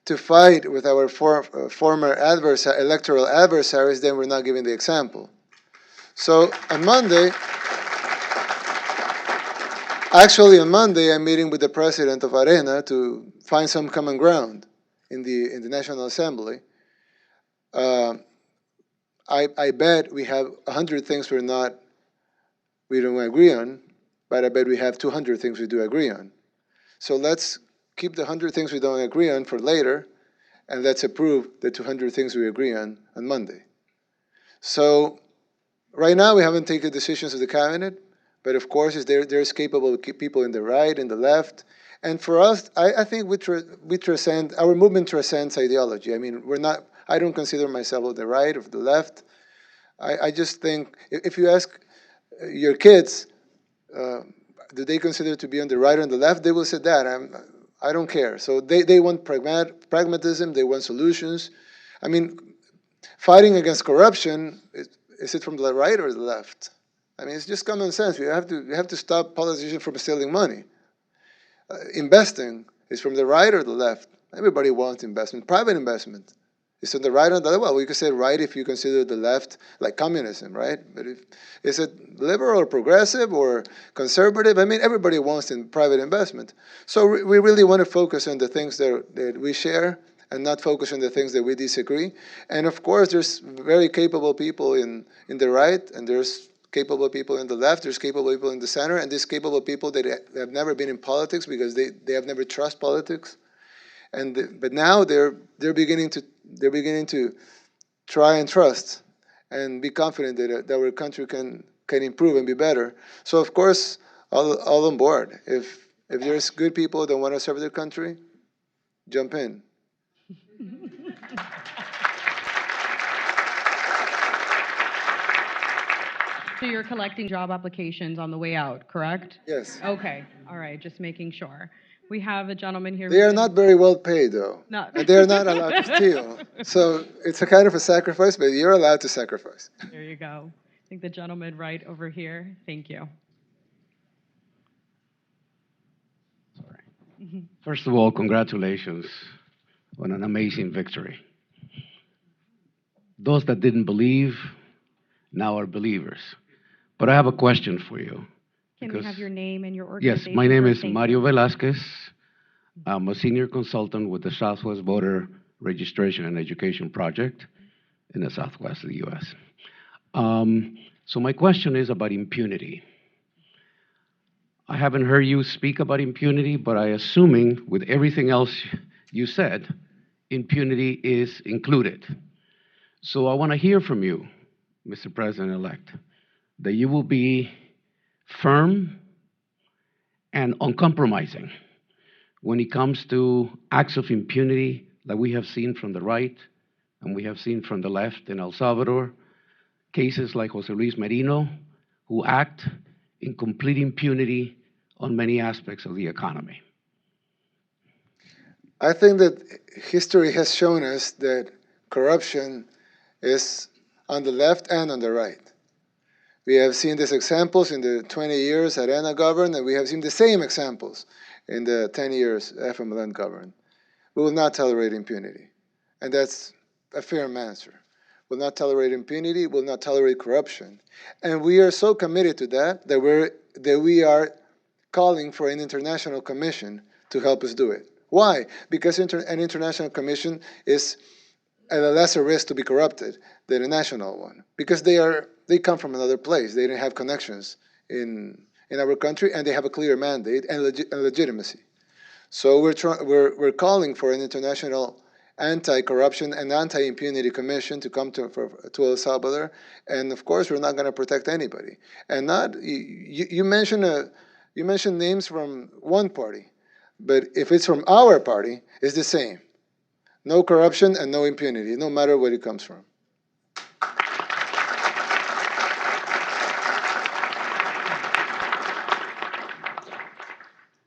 Speaker 4: to fight with our former electoral adversaries, then we're not giving the example. So on Monday, actually on Monday, I'm meeting with the president of Arena to find some common ground in the National Assembly. I bet we have 100 things we don't agree on, but I bet we have 200 things we do agree on. So let's keep the 100 things we don't agree on for later, and let's approve the 200 things we agree on Monday. So right now we haven't taken decisions of the cabinet, but of course there's capable people in the right and the left. And for us, I think we transcend, our movement transcends ideology. I mean, I don't consider myself of the right or the left. I just think, if you ask your kids, do they consider to be on the right or on the left, they will say that. I don't care. So they want pragmatism, they want solutions. I mean, fighting against corruption, is it from the right or the left? I mean, it's just common sense. You have to stop politicians from stealing money. Investing is from the right or the left. Everybody wants investment, private investment. It's on the right or the left. Well, we could say right if you consider the left like communism, right? But is it liberal or progressive or conservative? I mean, everybody wants private investment. So we really want to focus on the things that we share and not focus on the things that we disagree. And of course, there's very capable people in the right, and there's capable people in the left, there's capable people in the center, and there's capable people that have never been in politics because they have never trusted politics. But now they're beginning to try and trust and be confident that our country can improve and be better. So of course, all on board. If there's good people that want to serve their country, jump in.
Speaker 5: So you're collecting job applications on the way out, correct?
Speaker 4: Yes.
Speaker 5: Okay, all right, just making sure. We have a gentleman here.
Speaker 4: They are not very well paid, though.
Speaker 5: No.
Speaker 4: And they're not allowed to steal. So it's a kind of a sacrifice, but you're allowed to sacrifice.
Speaker 5: There you go. I think the gentleman right over here. Thank you.
Speaker 9: First of all, congratulations on an amazing victory. Those that didn't believe now are believers. But I have a question for you.
Speaker 5: Can we have your name and your
Speaker 9: Yes,
Speaker 5: organization?
Speaker 9: my name
Speaker 5: first?
Speaker 9: is
Speaker 5: Thank
Speaker 9: Mario
Speaker 5: you.
Speaker 9: Velasquez. I'm a senior consultant with the Southwest Voter Registration and Education Project in the Southwest of the U.S. So my question is about impunity. I haven't heard you speak about impunity, but I assuming with everything else you said, impunity is included. So I want to hear from you, Mr. President-elect, that you will be firm and uncompromising when it comes to acts of impunity that we have seen from the right and we have seen from the left in El Salvador, cases like Jose Luis Merino, who act in complete impunity on many aspects of the economy.
Speaker 4: I think that history has shown us that corruption is on the left and on the right. We have seen these examples in the 20 years Arena governed, and we have seen the same examples in the 10 years FMLN governed. We will not tolerate impunity. And that's a fair answer. We'll not tolerate impunity, we'll not tolerate corruption. And we are so committed to that we are calling for an international commission to help us do it. Why? Because an international commission is at a lesser risk to be corrupted than a national one. Because they come from another place. They didn't have connections in our country, and they have a clear mandate and legitimacy. So we're calling for an international anti-corruption and anti-impunity commission to come to El Salvador, and of course we're not going to protect anybody. And you mentioned names from one party, but if it's from our party, it's the same. No corruption and no impunity, no matter where it comes from.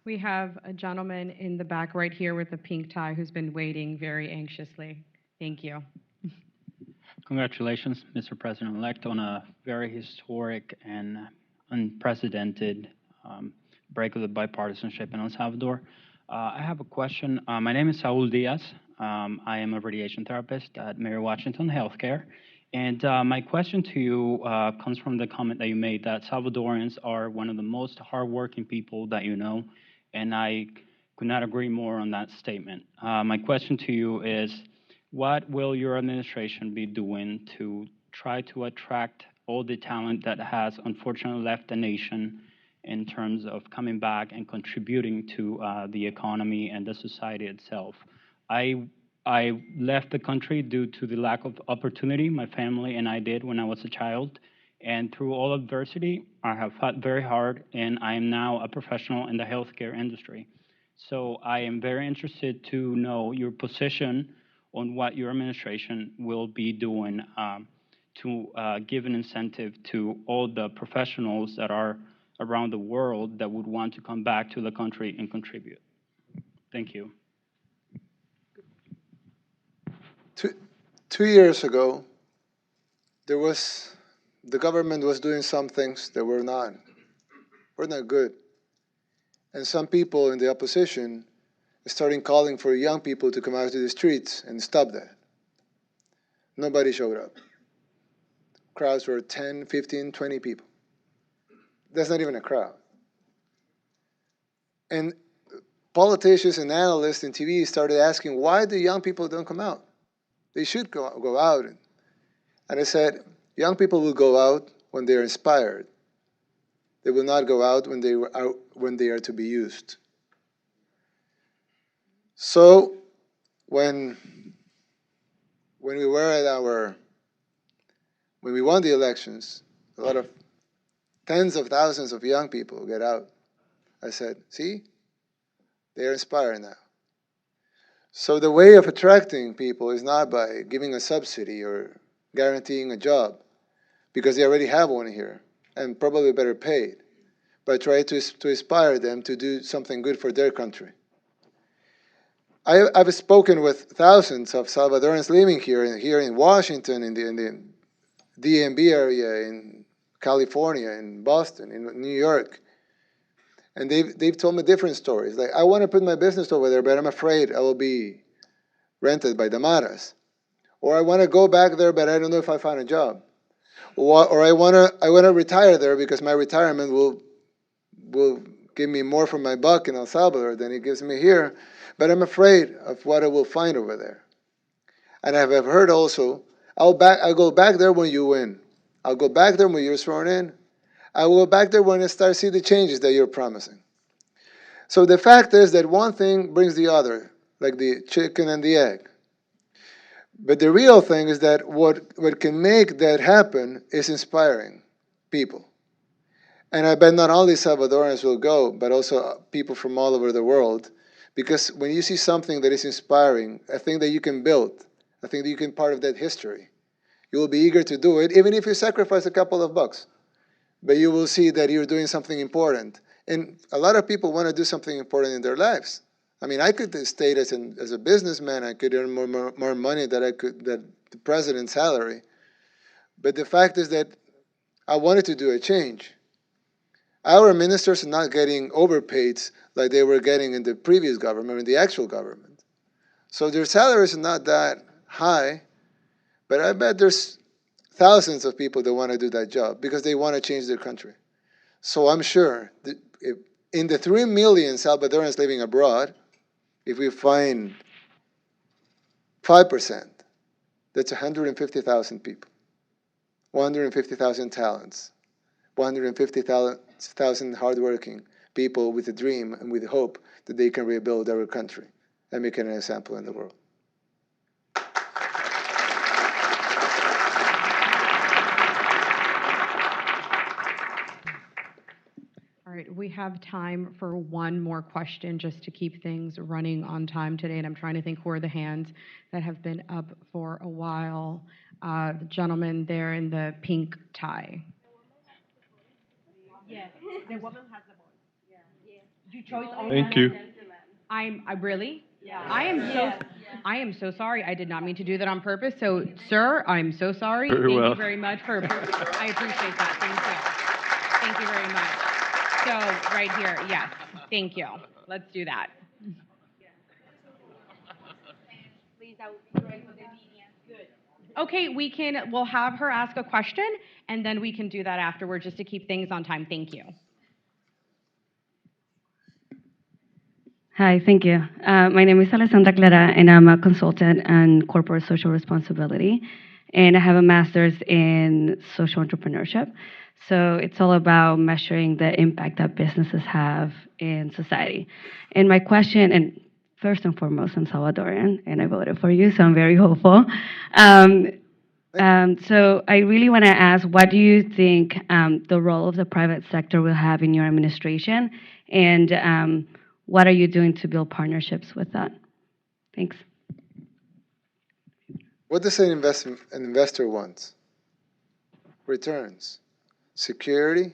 Speaker 5: We have a gentleman in the back right here with a pink tie who's been waiting very anxiously. Thank you.
Speaker 10: Congratulations, Mr. President-elect, on a very historic and unprecedented break of the bipartisanship in El Salvador. I have a question. My name is Saul Diaz. I am a radiation therapist at Mary Washington Healthcare. And my question to you comes from the comment that you made that Salvadorans are one of the most hardworking people that you know. And I could not agree more on that statement. My question to you is, what will your administration be doing to try to attract all the talent that has unfortunately left the nation in terms of coming back and contributing to the economy and the society itself? I left the country due to the lack of opportunity my family and I did when I was a child. And through all adversity, I have fought very hard, and I am now a professional in the healthcare industry. So I am very interested to know your position on what your administration will be doing to give an incentive to all the professionals that are around the world that would want to come back to the country and contribute. Thank you.
Speaker 4: 2 years ago, the government was doing some things that were not good. And some people in the opposition started calling for young people to come out to the streets and stop that. Nobody showed up. Crowds were 10, 15, 20 people. That's not even a crowd. And politicians and analysts in TV started asking, why the young people don't come out? They should go out. And I said, young people will go out when they are inspired. They will not go out when they are to be used. So when we won the elections, a lot of tens of thousands of young people get out. I said, see, they are inspired now. So the way of attracting people is not by giving a subsidy or guaranteeing a job, because they already have one here and probably better paid, but try to inspire them to do something good for their country. I've spoken with thousands of Salvadorans living here in Washington, in the DMV area, in California, in Boston, in New York. And they've told me different stories. Like, I want to put my business over there, but I'm afraid I will be rented by the Maras. Or I want to go back there, but I don't know if I find a job. Or I want to retire there because my retirement will give me more for my buck in El Salvador than it gives me here. But I'm afraid of what I will find over there. And I've heard also, I'll go back there when you win. I'll go back there when you're sworn in. I will go back there when I start see the changes that you're promising. So the fact is that one thing brings the other, like the chicken and the egg. But the real thing is that what can make that happen is inspiring people. And I bet not only Salvadorans will go, but also people from all over the world. Because when you see something that is inspiring, a thing that you can build, a thing that you can be part of that history, you will be eager to do it, even if you sacrifice a couple of bucks. But you will see that you're doing something important. And a lot of people want to do something important in their lives. I mean, I could state as a businessman, I could earn more money than the president's salary. But the fact is that I wanted to do a change. Our ministers are not getting overpaid like they were getting in the previous government, in the actual government. So their salaries are not that high, but I bet there's thousands of people that want to do that job because they want to change their country. So I'm sure that in the 3 million Salvadorans living abroad, if we find 5%, that's 150,000 people, 150,000 talents, 150,000 hardworking people with a dream and with hope that they can rebuild our country and make it an example in the world.
Speaker 5: All right, we have time for one more question just to keep things running on time today. And I'm trying to think who are the hands that have been up for a while. The gentleman there in the pink tie.
Speaker 11: Yes, the woman has the voice. Yeah. You chose only.
Speaker 7: Thank you.
Speaker 5: I really?
Speaker 11: Yeah.
Speaker 5: I am so sorry. I did not mean to do that on purpose. So, sir, I'm so sorry.
Speaker 7: Very
Speaker 5: Thank
Speaker 7: well.
Speaker 5: you very much for, I appreciate that. Thank you. Thank you very much. So right here, yes, thank you. Let's do that. Okay, we'll have her ask a question, and then we can do that afterward, just to keep things on time. Thank you.
Speaker 12: Hi, thank you. My name is Alessandra Clara, and I'm a consultant on corporate social responsibility. And I have a master's in social entrepreneurship. So it's all about measuring the impact that businesses have in society. And my question, and first and foremost, I'm Salvadorian, and I voted for you, so I'm very hopeful. So I really want to ask, what do you think the role of the private sector will have in your administration? And what are you doing to build partnerships with that? Thanks.
Speaker 4: What does an investor want? Returns, security,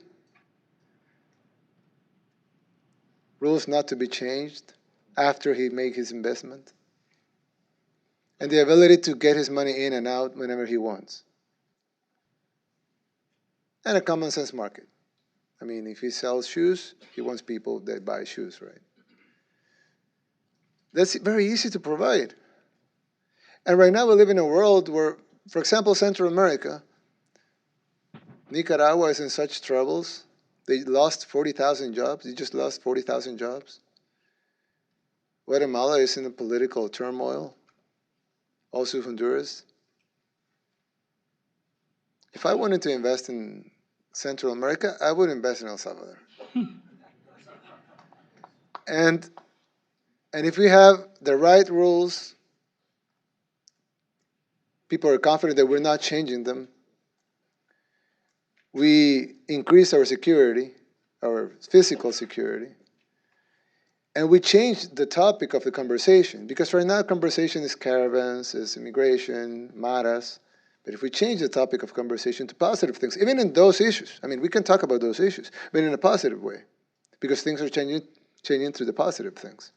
Speaker 4: rules not to be changed after he makes his investment, and the ability to get his money in and out whenever he wants. And a common sense market. I mean, if he sells shoes, he wants people that buy shoes, right? That's very easy to provide. And right now we live in a world where, for example, Central America, Nicaragua is in such troubles. They lost 40,000 jobs. They just lost 40,000 jobs. Guatemala is in a political turmoil. Also Honduras. If I wanted to invest in Central America, I would invest in El Salvador. And if we have the right rules, people are confident that we're not changing them, we increase our security, our physical security, and we change the topic of the conversation. Because right now, conversation is caravans, is immigration, maras. But if we change the topic of conversation to positive things, even in those issues, I mean, we can talk about those issues, but in a positive way, because things are changing through the positive things.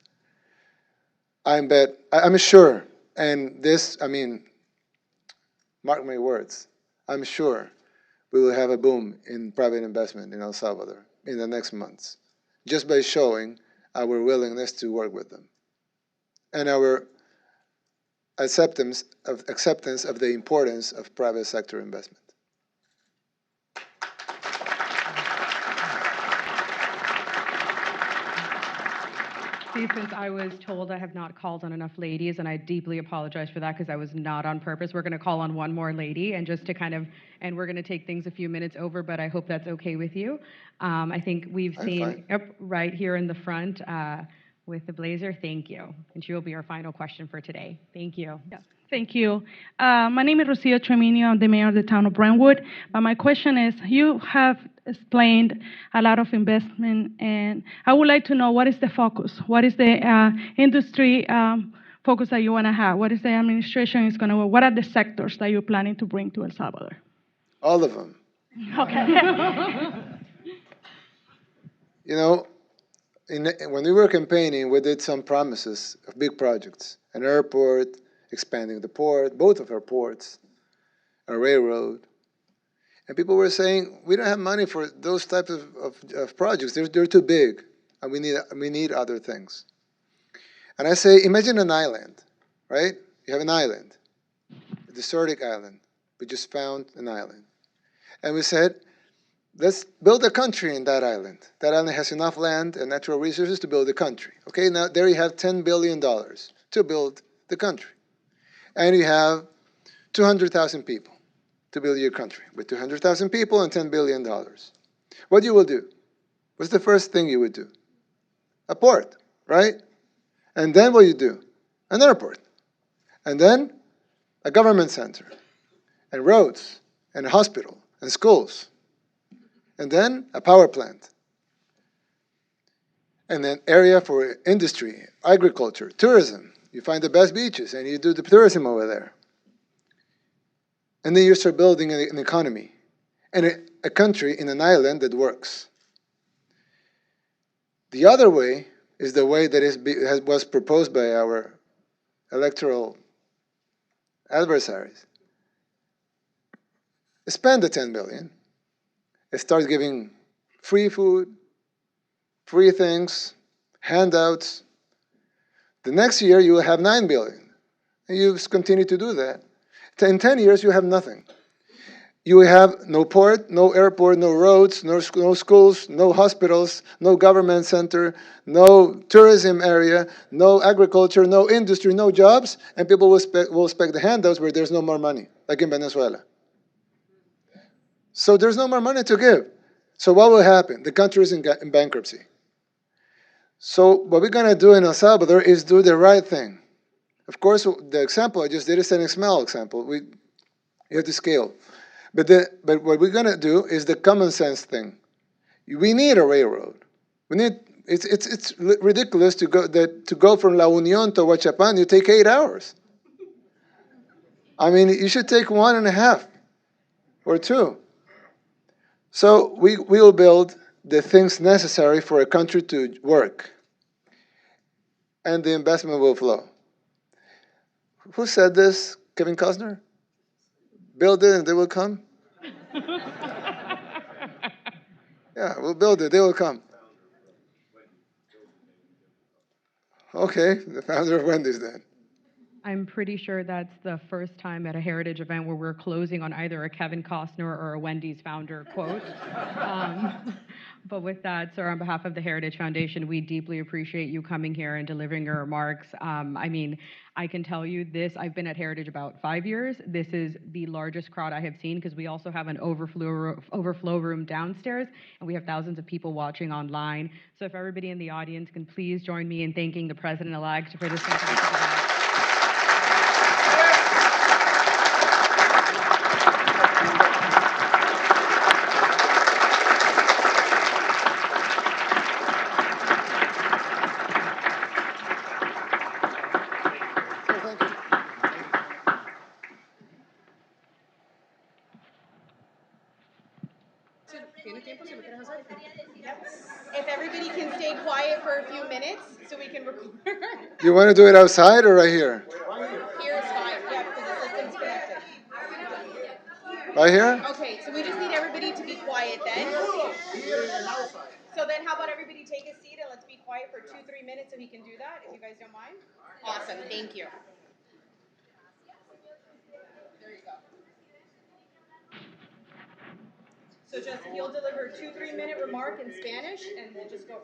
Speaker 4: I'm sure, and this, I mean, mark my words, I'm sure we will have a boom in private investment in El Salvador in the next months, just by showing our willingness to work with them and our acceptance of the importance of private sector investment.
Speaker 5: See, since I was told I have not called on enough ladies, and I deeply apologize for that because I was not on purpose. We're going to call on one more lady, and just to and we're going to take things a few minutes over, but I hope that's okay with you. I think we've seen, yep, right here in the front with the blazer. Thank you. And she will be our final question for today. Thank you.
Speaker 13: Yeah. Thank you. My name is Rocio Treminio. I'm the mayor of the town of Brentwood. My question is, you have explained a lot of investment, and I would like to know, what is the focus? What is the industry focus that you want to have? What is the administration is going to, what are the sectors that you're planning to bring to El Salvador?
Speaker 4: All of them.
Speaker 13: Okay.
Speaker 4: You know, when we were campaigning, we did some promises of big projects, an airport, expanding the port, both of our ports, a railroad. And people were saying, we don't have money for those types of projects. They're too big, and we need other things. And I say, imagine an island, right? You have an island, a desertic island. We just found an island. And we said, let's build a country in that island. That island has enough land and natural resources to build a country. Okay, now there you have $10 billion to build the country. And you have 200,000 people to build your country with 200,000 people and $10 billion. What you will do? What's the first thing you would do? A port, right? And then what you do? An airport. And then a government center, and roads, and a hospital, and schools. And then a power plant. And then area for industry, agriculture, tourism. You find the best beaches, and you do the tourism over there. And then you start building an economy and a country in an island that works. The other way is the way that was proposed by our electoral adversaries. Spend the $10 billion and start giving free food, free things, handouts. The next year, you will have 9 billion. And you continue to do that. In 10 years, you have nothing. You will have no port, no airport, no roads, no schools, no hospitals, no government center, no tourism area, no agriculture, no industry, no jobs, and people will expect the handouts where there's no more money, like in Venezuela. So there's no more money to give. So what will happen? The country is in bankruptcy. So what we're going to do in El Salvador is do the right thing. Of course, the example I just did is an XML example. You have to scale. But what we're going to do is the common sense thing. We need a railroad. It's ridiculous to go from La Unión to Huachapan. You take 8 hours. I mean, you should take 1.5 or 2. So we will build the things necessary for a country to work, and the investment will flow. Who said this? Kevin Costner? Build it and they will come? Yeah, we'll build it, they will come. Okay, the founder of Wendy's then.
Speaker 5: I'm pretty sure that's the first time at a Heritage event where we're closing on either a Kevin Costner or a Wendy's founder quote. But with that, sir, on behalf of the Heritage Foundation, we deeply appreciate you coming here and delivering your remarks. I mean, I can tell you this, I've been at Heritage about 5 years. This is the largest crowd I have seen because we also have an overflow room downstairs, and we have thousands of people watching online. So if everybody in the audience can please join me in thanking the President-elect for this fantastic event.
Speaker 14: If everybody can stay quiet for a few minutes so we can record.
Speaker 4: You want to do it outside or right here?
Speaker 14: Here is fine, yeah, because the system's connected.
Speaker 4: Right here?
Speaker 14: Okay, so we just need everybody to be quiet then. So then how about everybody take a seat and let's be quiet for 2-3 minutes if we can do that, if you guys don't mind. Awesome, thank you. There you go. So just, he'll deliver a 2-3 minute remark in Spanish and we'll just go.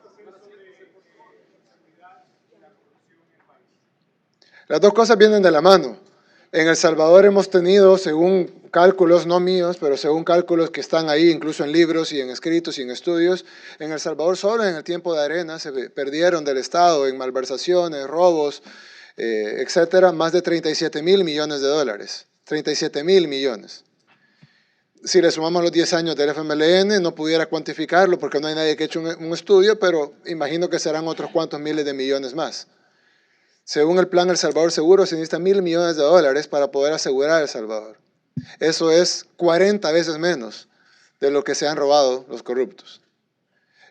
Speaker 4: Las dos cosas vienen de la mano. En El Salvador hemos tenido, según cálculos no míos, pero según cálculos que están ahí, incluso en libros y en escritos y en estudios, en El Salvador solo en el tiempo de Arena se perdieron del Estado en malversaciones, robos, etcétera, más de 37,000 millones de dólares. 37,000 millones. Si le sumamos los 10 años del FMLN, no pudiera cuantificarlo porque no hay nadie que haya hecho un estudio, pero imagino que serán otros cuantos miles de millones más. Según el plan El Salvador Seguro, se necesitan 1,000 millones de dólares para poder asegurar El Salvador. Eso es 40 veces menos de lo que se han robado los corruptos.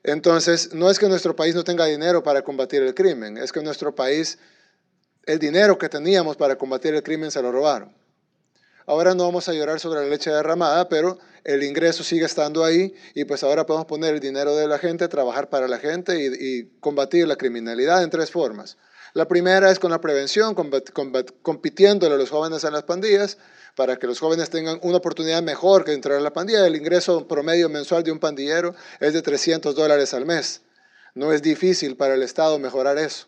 Speaker 4: Entonces, no es que nuestro país no tenga dinero para combatir el crimen, es que nuestro país, el dinero que teníamos para combatir el crimen se lo robaron. Ahora no vamos a llorar sobre la leche derramada, pero el ingreso sigue estando ahí y pues ahora podemos poner el dinero de la gente, trabajar para la gente y combatir la criminalidad en 3 formas. La primera es con la prevención, compitiéndole a los jóvenes en las pandillas, para que los jóvenes tengan una oportunidad mejor que entrar a la pandilla. El ingreso promedio mensual de un pandillero es de $300 al mes. No es difícil para el Estado mejorar eso.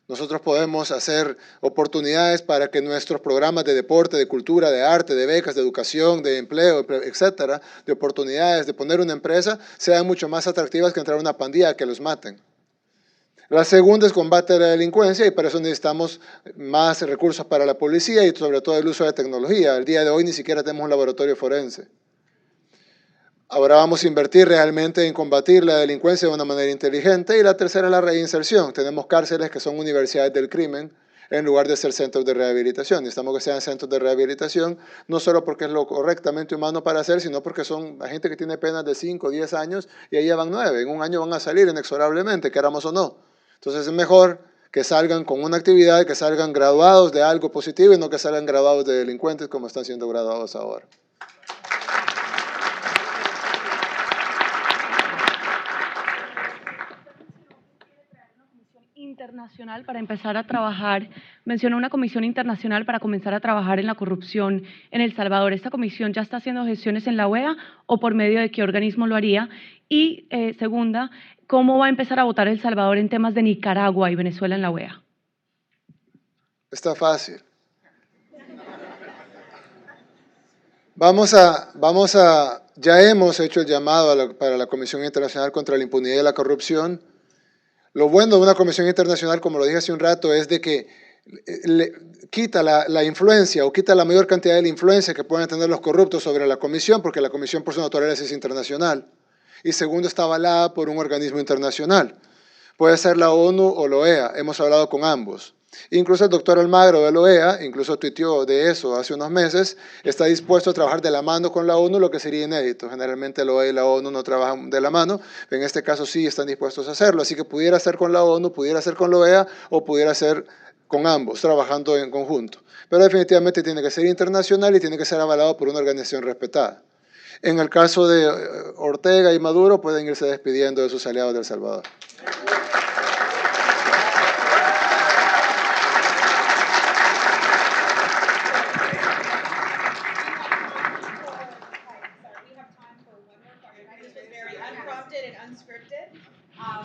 Speaker 4: Nosotros podemos hacer oportunidades para que nuestros programas de deporte, de cultura, de arte, de becas, de educación, de empleo, etcétera, de oportunidades, de poner una empresa, sean mucho más atractivas que entrar a una pandilla que los maten. La segunda es combate a la delincuencia y para eso necesitamos más recursos para la policía y sobre todo el uso de tecnología. Al día de hoy ni siquiera tenemos un laboratorio forense. Ahora vamos a invertir realmente en combatir la delincuencia de una manera inteligente. Y la tercera es la reinserción. Tenemos cárceles que son universidades del crimen en lugar de ser centros de rehabilitación. Necesitamos que sean centros de rehabilitación, no solo porque es lo correctamente humano para hacer, sino porque son la gente que tiene penas de 5 o 10 años y ahí ya van 9. En un año van a salir inexorablemente, queramos o no. Entonces es mejor que salgan con una actividad, que salgan graduados de algo positivo y no que salgan graduados de delincuentes como están siendo graduados ahora.
Speaker 12: internacional para empezar a trabajar, mencionó una comisión internacional para comenzar a trabajar en la corrupción en El Salvador. ¿Esta comisión ya está haciendo gestiones en la OEA o por medio de qué organismo lo haría? Y segunda, ¿cómo va a empezar a votar El Salvador en temas de Nicaragua y Venezuela en la OEA?
Speaker 4: Está fácil. Ya hemos hecho el llamado para la Comisión Internacional contra la Impunidad y la Corrupción. Lo bueno de una comisión internacional, como lo dije hace un rato, es de que quita la influencia o quita la mayor cantidad de la influencia que pueden tener los corruptos sobre la comisión, porque la comisión por su naturaleza es internacional. Y segundo, está avalada por un organismo internacional. Puede ser la ONU o la OEA, hemos hablado con ambos. Incluso el doctor Almagro de la OEA, incluso tuiteó de eso hace unos meses, está dispuesto a trabajar de la mano con la ONU, lo que sería inédito. Generalmente la OEA y la ONU no trabajan de la mano, en este caso sí están dispuestos a hacerlo. Así que pudiera ser con la ONU, pudiera ser con la OEA o pudiera ser con ambos, trabajando en conjunto. Pero definitivamente tiene que ser internacional y tiene que ser avalado por una organización respetada. En el caso de Ortega y Maduro, pueden irse despidiendo de sus aliados de El Salvador.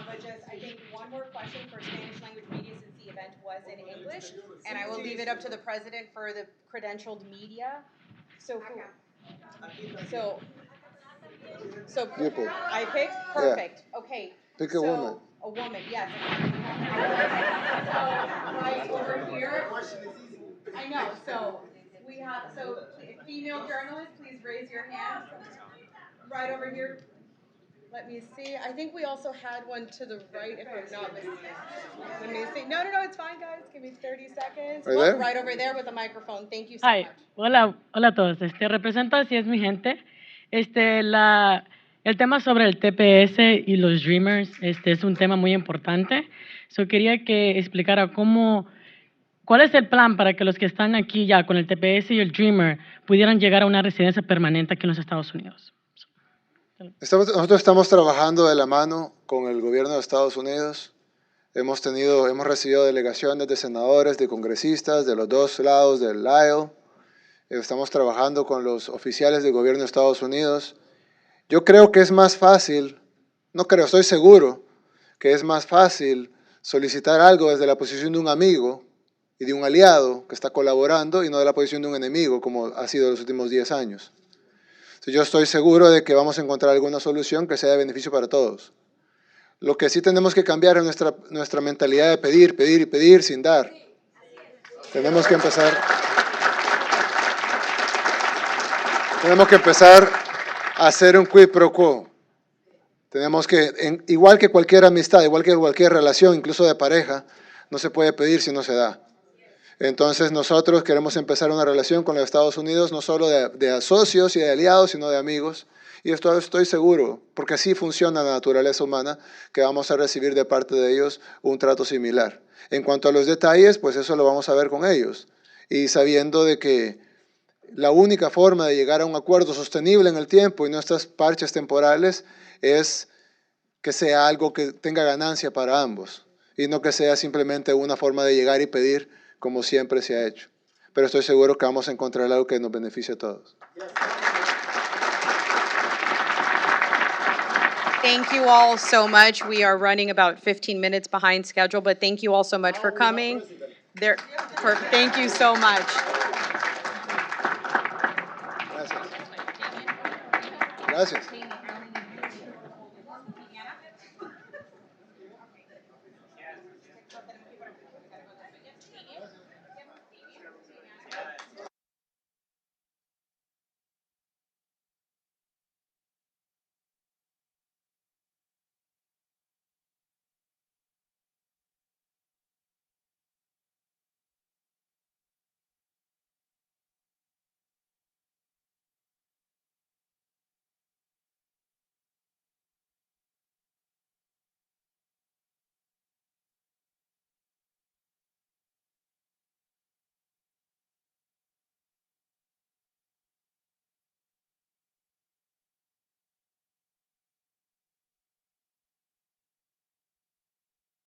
Speaker 14: But just, I think, one more question for Spanish language media since the event was in English. And I will leave it up to the president for the credentialed media. So
Speaker 4: You pick.
Speaker 14: I pick? Perfect. Yeah. Okay.
Speaker 4: Pick a woman.
Speaker 14: A woman, yes. So, right over here. I know, so we have, female journalists, please raise your hand. Right over here. Let me see. I think we also had one to the right, if I'm not mistaken. Let me see. No, it's fine, guys. Give me 30 seconds.
Speaker 4: Right there?
Speaker 14: Right over there with the microphone. Thank you so
Speaker 15: Hi.
Speaker 14: much.
Speaker 15: Hola a todos. Represento Así es mi gente. El tema sobre el TPS y los Dreamers es un tema muy importante. Quería que explicara cuál es el plan para que los que están aquí ya con el TPS y el Dreamer pudieran llegar a una residencia permanente aquí en los Estados Unidos.
Speaker 4: Nosotros estamos trabajando de la mano con el gobierno de Estados Unidos. Hemos recibido delegaciones de senadores, de congresistas, de los dos lados del aisle. Estamos trabajando con los oficiales del gobierno de Estados Unidos. Yo creo que es más fácil, estoy seguro que es más fácil solicitar algo desde la posición de un amigo y de un aliado que está colaborando y no de la posición de un enemigo, como ha sido los últimos 10 años. Yo estoy seguro de que vamos a encontrar alguna solución que sea de beneficio para todos. Lo que sí tenemos que cambiar es nuestra mentalidad de pedir, pedir y pedir sin dar. Tenemos que empezar a hacer un quid pro quo. Igual que cualquier amistad, igual que cualquier relación, incluso de pareja, no se puede pedir si no se da. Entonces nosotros queremos empezar una relación con los Estados Unidos, no solo de socios y de aliados, sino de amigos. Y estoy seguro, porque así funciona la naturaleza humana, que vamos a recibir de parte de ellos un trato similar. En cuanto a los detalles, pues eso lo vamos a ver con ellos. Y sabiendo de que la única forma de llegar a un acuerdo sostenible en el tiempo y no estas parches temporales es que sea algo que tenga ganancia para ambos. Y no que sea simplemente una forma de llegar y pedir como siempre se ha hecho. Pero estoy seguro que vamos a encontrar algo que nos beneficie a todos.
Speaker 14: Thank you all so much. We are running about 15 minutes behind schedule, but thank you all so much for coming. Thank you so much.
Speaker 4: Gracias.